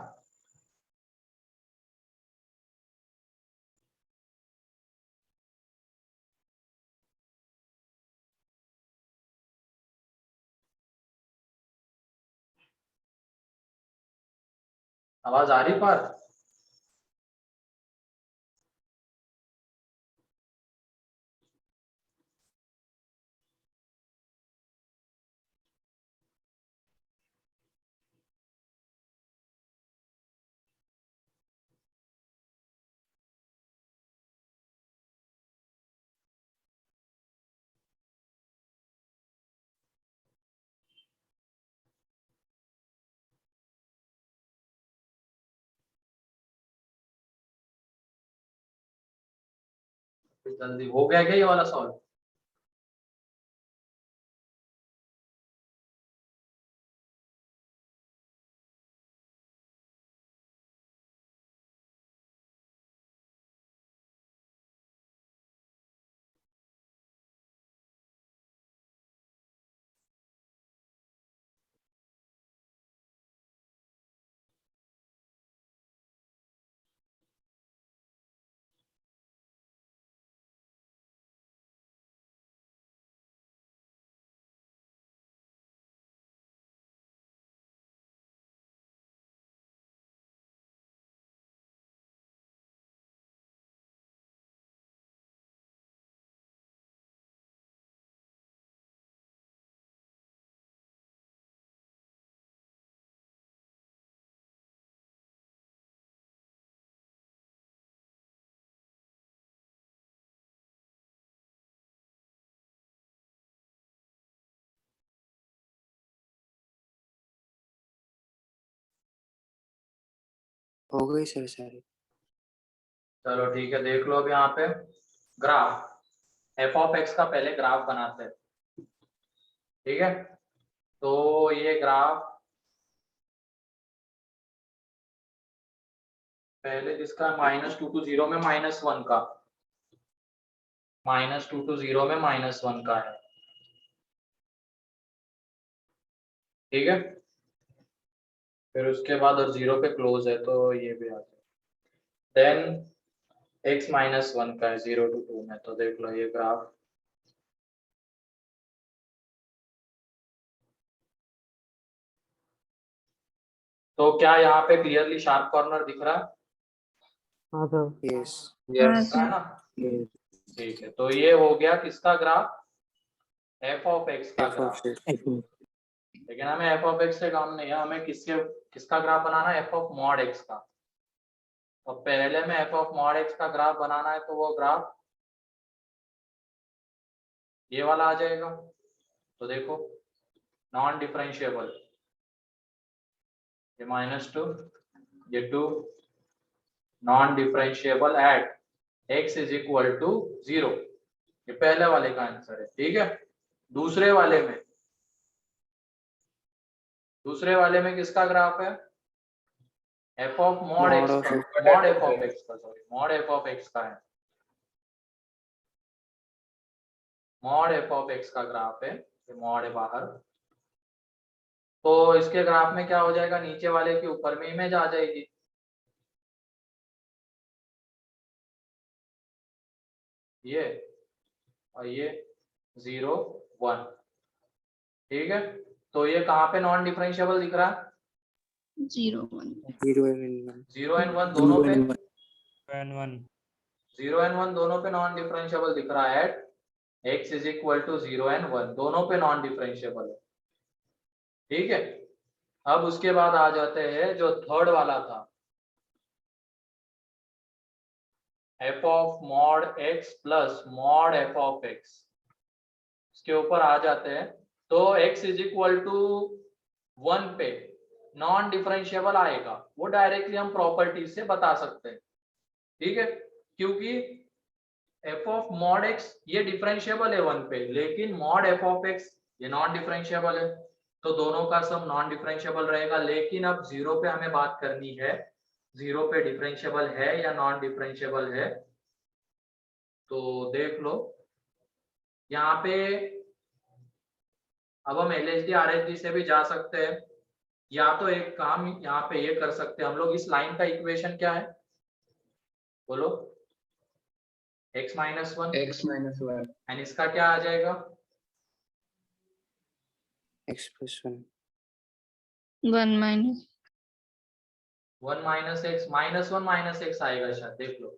Speaker 1: आवाज आ रही पार्थ? जल्दी हो गया क्या ये वाला सॉल्व?
Speaker 6: हो गई सर सारे।
Speaker 1: चलो ठीक है, देख लो अब यहाँ पे ग्राफ एफ ऑफ एक्स का पहले ग्राफ बनाते हैं। ठीक है, तो ये ग्राफ पहले जिसका -2 to 0 में -1 का, -2 to 0 में -1 का है। ठीक है, फिर उसके बाद और 0 पे क्लोज है तो ये भी आ जाए। देन x -1 का है 0 to 2 में, तो देख लो ये ग्राफ तो क्या यहाँ पे क्लियरली शार्प कॉर्नर दिख रहा है?
Speaker 4: हाँ सर।
Speaker 6: यस।
Speaker 1: दिख रहा है ना? ठीक है, तो ये हो गया किसका ग्राफ? एफ ऑफ एक्स का ग्राफ। लेकिन हमें एफ ऑफ एक्स से काम नहीं है, हमें किसका ग्राफ बनाना है? एफ ऑफ मॉड एक्स का। तो पहले में एफ ऑफ मॉड एक्स का ग्राफ बनाना है, तो वो ग्राफ ये वाला आ जाएगा। तो देखो नॉन डिफरेंशिएबल, ये -2, ये 2, non differentiable at x is equal to 0। ये पहले वाले का आंसर है। ठीक है, दूसरे वाले में किसका ग्राफ है? एफ ऑफ मॉड एक्स का, मॉड एफ ऑफ एक्स का, sorry mod f of x का है, मॉड एफ ऑफ एक्स का ग्राफ है। ये मॉड है बाहर, तो इसके ग्राफ में क्या हो जाएगा? नीचे वाले के ऊपर में इमेज आ जाएगी। ये और ये 0 1। ठीक है, तो ये कहाँ पे नॉन डिफरेंशिएबल दिख रहा है?
Speaker 7: 0 1
Speaker 6: 0 and 1।
Speaker 1: 0 and 1 दोनों पे,
Speaker 5: 1
Speaker 1: 0 and 1 दोनों पे नॉन डिफरेंशिएबल दिख रहा है। At x is equal to 0 and 1 दोनों पे नॉन डिफरेंशिएबल है। ठीक है, अब उसके बाद आ जाते हैं जो थर्ड वाला था, F of mod x plus mod f of x। इसके ऊपर आ जाते हैं, तो x इज इक्वल टू 1 पे नॉन डिफरेंशिएबल आएगा, वो डायरेक्टली हम प्रॉपर्टीज से बता सकते हैं। ठीक है, क्योंकि एफ ऑफ मॉड x ये डिफरेंशिएबल है 1 पे, लेकिन मॉड एफ ऑफ x ये नॉन डिफरेंशिएबल है, तो दोनों का सम नॉन डिफरेंशिएबल रहेगा। लेकिन अब 0 पे हमें बात करनी है, 0 पे डिफरेंशिएबल है या नॉन डिफरेंशिएबल है। तो देख लो यहाँ पे, अब हम LHD RHD से भी जा सकते हैं, या तो एक काम यहाँ पे ये कर सकते हैं हम लोग। इस लाइन का इक्वेशन क्या है बोलो? x -1 एंड इसका क्या आ जाएगा?
Speaker 6: x plus 1।
Speaker 7: 1 minus
Speaker 1: 1 minus x, -1 minus x आएगा शायद, देख लो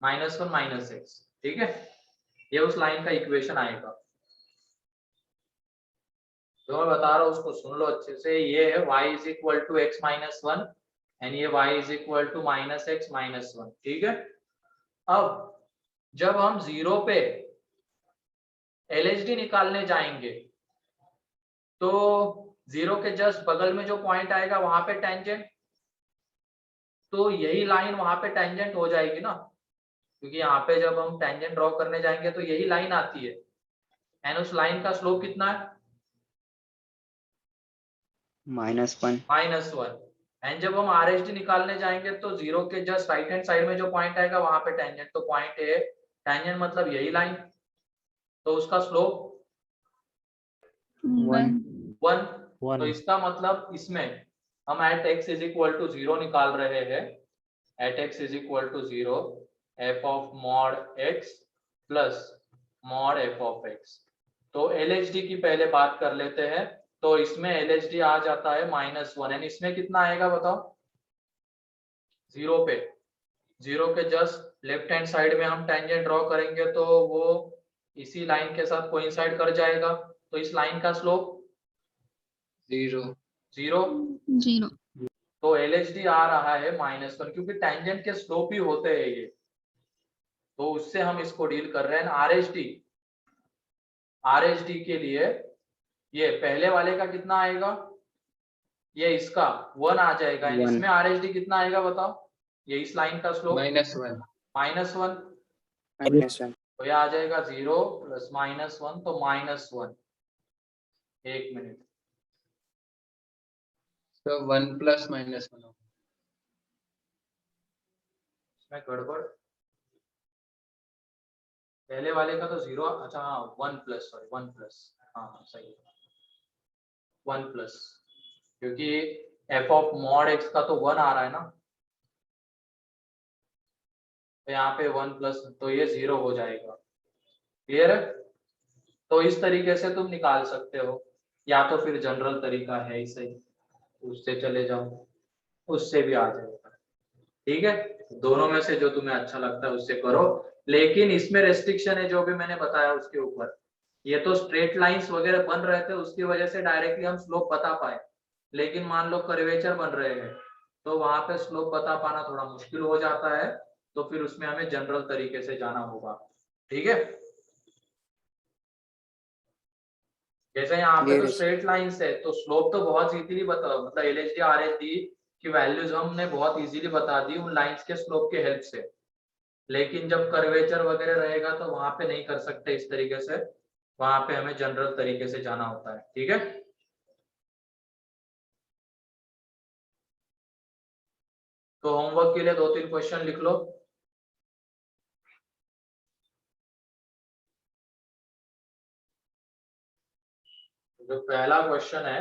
Speaker 1: -1 minus x। ठीक है, ये उस लाइन का इक्वेशन आएगा जो मैं बता रहा हूँ, उसको सुन लो अच्छे से। ये है y is equal to x -1 and ये y is equal to -x -1। ठीक है, अब जब हम 0 पे LHD निकालने जाएंगे, तो 0 के जस्ट बगल में जो पॉइंट आएगा वहां पे टेंजेंट, तो यही लाइन वहां पे टेंजेंट हो जाएगी ना। क्योंकि यहाँ पे जब हम टेंजेंट ड्रॉ करने जाएंगे तो यही लाइन आती है एंड उस लाइन का स्लोप कितना है
Speaker 3: -1
Speaker 1: -1। एंड जब हम आर एच डी निकालने जाएंगे तो जीरो के जस्ट राइट हैंड साइड में जो पॉइंट आएगा वहां पे टेंजेंट, तो पॉइंट ए टेंजेंट मतलब यही लाइन, तो उसका स्लोप
Speaker 7: 1
Speaker 1: 1। तो इसका मतलब इसमें हम at x is equal to 0 निकाल रहे हैं, at x is equal to 0 f of mod x plus mod f of x. तो LHD की पहले बात कर लेते हैं, तो इसमें LHD आ जाता है -1 एंड इसमें कितना आएगा बताओ, 0 पे, 0 के जस्ट लेफ्ट हैंड साइड में हम टेंजेंट ड्रॉ करेंगे तो वो इसी लाइन के साथ कोइंसाइड कर जाएगा, तो इस लाइन का स्लोप 0।
Speaker 7: 0
Speaker 1: तो LHD आ रहा है -1 क्योंकि टेंजेंट के स्लोप ही होते हैं ये, तो उससे हम इसको डील कर रहे हैं। RHD के लिए ये पहले वाले का कितना आएगा, ये इसका 1 आ जाएगा एंड
Speaker 3: 1
Speaker 1: इसमें RHD कितना आएगा बताओ, ये इस लाइन का स्लोप -1
Speaker 6: -1
Speaker 1: तो ये आ जाएगा 0 प्लस -1 तो -1। एक मिनट,
Speaker 8: तो 1 + -1
Speaker 1: इसमें गड़बड़, पहले वाले का तो 0, अच्छा हाँ 1 प्लस, सॉरी 1 प्लस, हाँ सही है 1 प्लस, क्योंकि एफ ऑफ मॉड एक्स का तो 1 आ रहा है ना, तो यहाँ पे 1 प्लस तो ये 0 हो जाएगा। क्लियर है? तो इस तरीके से तुम निकाल सकते हो, या तो फिर जनरल तरीका है इसे, उससे चले जाओ, उससे भी आ जाएगा। ठीक है, दोनों में से जो तुम्हें अच्छा लगता है उससे करो, लेकिन इसमें रेस्ट्रिक्शन है जो भी मैंने बताया उसके ऊपर। ये तो स्ट्रेट लाइंस वगैरह बन रहे थे उसकी वजह से डायरेक्टली हम स्लोप बता पाए, लेकिन मान लो कर्वेचर बन रहे हैं तो वहां पे स्लोप बता पाना थोड़ा मुश्किल हो जाता है, तो फिर उसमें हमें जनरल तरीके से जाना होगा। ठीक है, जैसे यहाँ पे
Speaker 6: Clear
Speaker 1: तो
Speaker 6: है।
Speaker 1: स्ट्रेट लाइंस है तो स्लोप तो बहुत इजीली बता, मतलब LHD RHD की वैल्यूज हमने बहुत इजीली बता दी उन लाइंस के स्लोप के हेल्प से, लेकिन जब कर्वेचर वगैरह रहेगा तो वहां पे नहीं कर सकते इस तरीके से, वहां पे हमें जनरल तरीके से जाना होता है। ठीक है, तो होमवर्क के लिए 2-3 क्वेश्चन लिख लो। जो पहला क्वेश्चन है,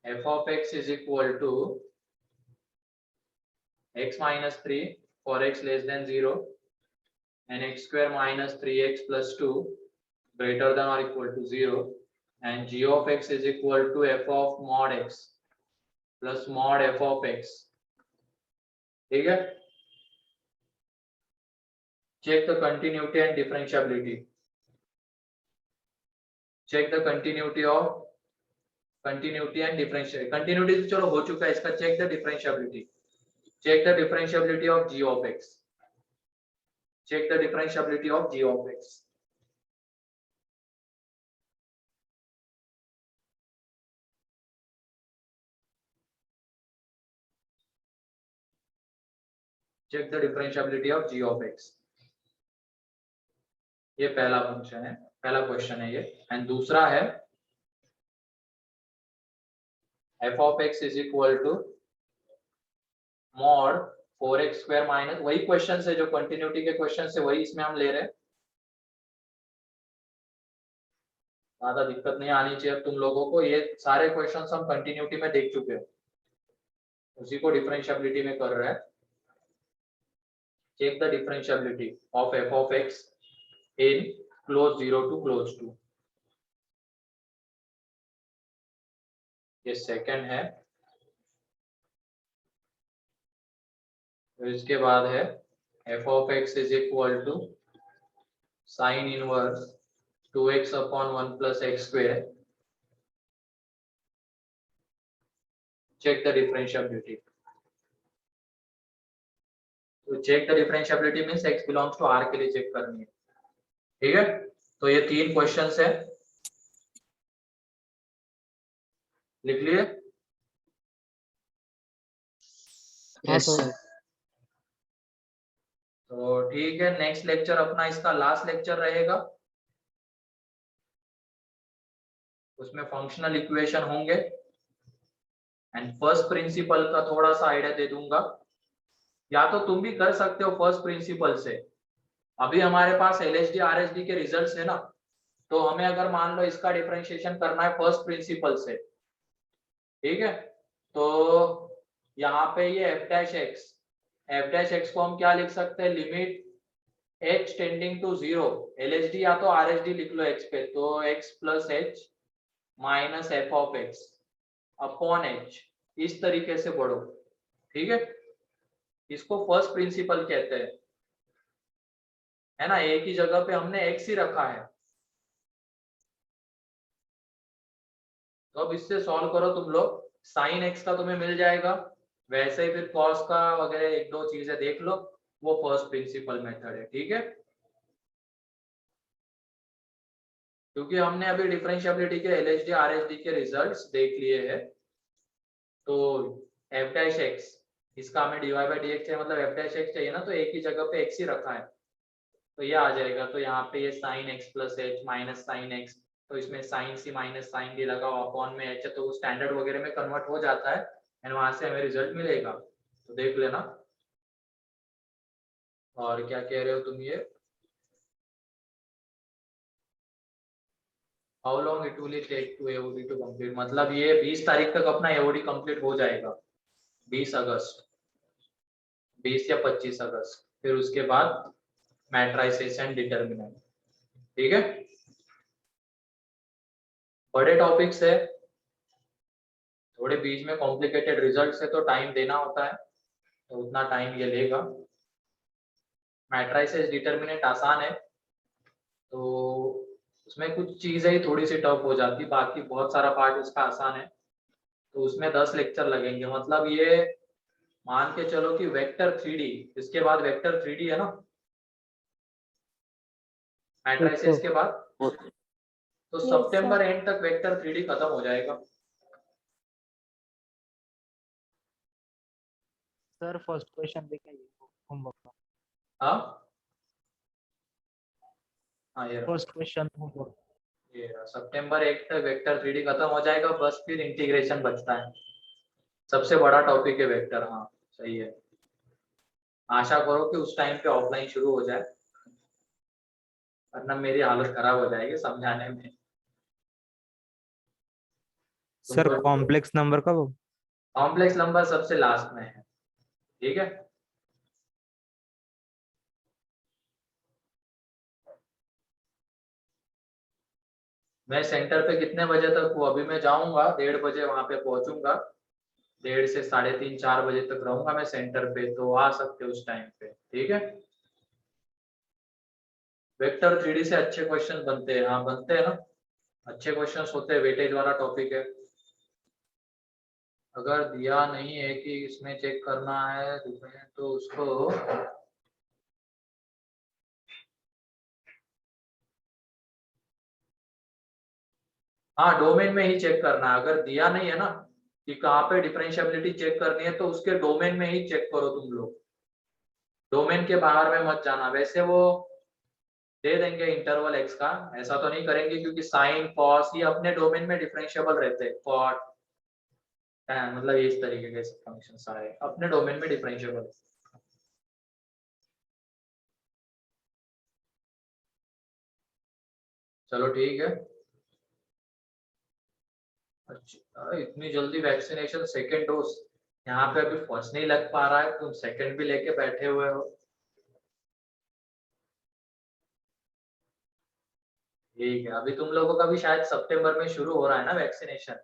Speaker 1: f of x is equal to x minus 3 for x less than 0 and x square minus 3x plus 2 greater than or equal to 0 and g of x is equal to f of mod x plus mod f of x। ठीक है, check the continuity and differentiability, check the continuity and differentiability। continuity तो चलो हो चुका है, इसका check the differentiability, check the differentiability of g of x, check the differentiability of g of x। check the differentiability of g of x। ये पहला फंक्शन है, पहला क्वेश्चन है ये। एंड दूसरा है f of x is equal to mod 4x square minus, वही क्वेश्चन से जो कंटिन्यूटी के क्वेश्चन से वही इसमें हम ले रहे हैं, ज्यादा दिक्कत नहीं आनी चाहिए अब तुम लोगों को, ये सारे क्वेश्चन हम कंटिन्यूटी में देख चुके हैं, उसी को डिफरेंशिएबिलिटी में कर रहे हैं। Check the differentiability of f of x in close 0 to close 2, ये सेकंड है। तो इसके बाद है f of x is equal to sin inverse 2x upon 1 plus x square, check the differentiability। तो check the differentiability means x belongs to R के लिए चेक करनी है। ठीक है, तो ये 3 क्वेश्चंस है, लिख लिए?
Speaker 8: Yes, sir.
Speaker 1: तो ठीक है, नेक्स्ट लेक्चर अपना इसका लास्ट लेक्चर रहेगा, उसमें फंक्शनल इक्वेशन होंगे एंड फर्स्ट प्रिंसिपल का थोड़ा सा आइडिया दे दूंगा, या तो तुम भी कर सकते हो फर्स्ट प्रिंसिपल से। अभी हमारे पास LHD RHD के रिजल्ट्स है ना, तो हमें अगर मान लो इसका डिफरेंशिएशन करना है फर्स्ट प्रिंसिपल से, ठीक है, तो यहाँ पे ये f' x को हम क्या लिख सकते हैं, limit h tending to 0, LHD या तो RHD लिख लो x पे, तो x plus h minus f of x upon h, इस तरीके से बढ़ो, ठीक है। इसको फर्स्ट प्रिंसिपल कहते हैं, है ना, एक ही जगह पे हमने x ही रखा है। तो अब इससे सॉल्व करो तुम लोग, साइन x का तुम्हें मिल जाएगा, वैसे ही फिर कॉस का वगैरह एक दो चीजें देख लो, वो फर्स्ट प्रिंसिपल मेथड है, ठीक है। क्योंकि हमने अभी डिफरेंशिएबिलिटी के LHD RHD के रिजल्ट्स देख लिए हैं, तो f' इसका हमें dy बाई dx चाहिए, मतलब f' चाहिए ना, तो एक ही जगह पे x ही रखा है, तो ये आ जाएगा। तो यहाँ पे ये sine x plus h minus sine x, तो इसमें sine c minus sine d लगा अपॉन में h, तो वो स्टैंडर्ड वगैरह में कन्वर्ट हो जाता है एंड वहां से हमें रिजल्ट मिलेगा, तो देख लेना। और क्या कह रहे हो तुम, ये how long it will take to AOD to complete, मतलब ये 20 तारीख तक अपना AOD कंप्लीट हो जाएगा, 20 अगस्त, 20 या 25 अगस्त, फिर उसके बाद मैट्राइसेस एंड डिटर्मिनेंट, ठीक है। बड़े टॉपिक्स है, थोड़े बीच में कॉम्प्लिकेटेड रिजल्ट्स है, तो टाइम देना होता है, तो उतना टाइम ये लेगा। मैट्राइसेस डिटर्मिनेंट आसान है, तो उसमें कुछ चीजें ही थोड़ी सी टफ हो जाती, बाकी बहुत सारा पार्ट उसका आसान है, तो उसमें 10 लेक्चर लगेंगे। मतलब ये मान के चलो कि वेक्टर 3D, इसके बाद वेक्टर 3D है ना मैट्राइसेस के बाद, तो सितंबर एंड तक वेक्टर 3D खत्म हो जाएगा।
Speaker 5: सर फर्स्ट क्वेश्चन दिखाइए होमवर्क,
Speaker 1: हाँ हाँ, ये
Speaker 5: फर्स्ट क्वेश्चन होमवर्क।
Speaker 1: ये सितंबर 1 तक वेक्टर 3D खत्म हो जाएगा, बस फिर इंटीग्रेशन बचता है, सबसे बड़ा टॉपिक है वेक्टर। हाँ सही है, आशा करो कि उस टाइम पे ऑफलाइन शुरू हो जाए, वरना मेरी हालत खराब हो जाएगी समझाने में।
Speaker 5: सर कॉम्प्लेक्स नंबर कब हो?
Speaker 1: कॉम्प्लेक्स नंबर सबसे लास्ट में है, ठीक है। मैं सेंटर पे कितने बजे तक हूँ, अभी मैं जाऊंगा 1:30 बजे, वहां पे पहुंचूंगा, 1:30 से 3:30 4 बजे तक रहूंगा मैं सेंटर पे, तो आ सकते हो उस टाइम पे, ठीक है। वेक्टर 3D से अच्छे क्वेश्चन बनते हैं, हाँ बनते हैं ना, अच्छे क्वेश्चंस होते हैं, वेटेज वाला टॉपिक है। अगर दिया नहीं है कि इसमें चेक करना है तो उसको हाँ डोमेन में ही चेक करना है। अगर दिया नहीं है ना कि कहाँ पे डिफरेंशिएबिलिटी चेक करनी है, तो उसके डोमेन में ही चेक करो तुम लोग, डोमेन के बाहर में मत जाना। वैसे वो दे देंगे इंटरवल x का, ऐसा तो नहीं करेंगे, क्योंकि साइन कॉस ये अपने डोमेन में डिफरेंशिएबल रहते हैं, कॉट मतलब इस तरीके के फंक्शन सारे अपने डोमेन में डिफरेंशिएबल। चलो ठीक है। अच्छा इतनी जल्दी वैक्सीनेशन, सेकेंड डोज, यहाँ पे अभी फर्स्ट नहीं लग पा रहा है, तुम सेकेंड भी लेके बैठे हुए हो। ठीक है, अभी तुम लोगों का भी शायद सितंबर में शुरू हो रहा है ना वैक्सीनेशन।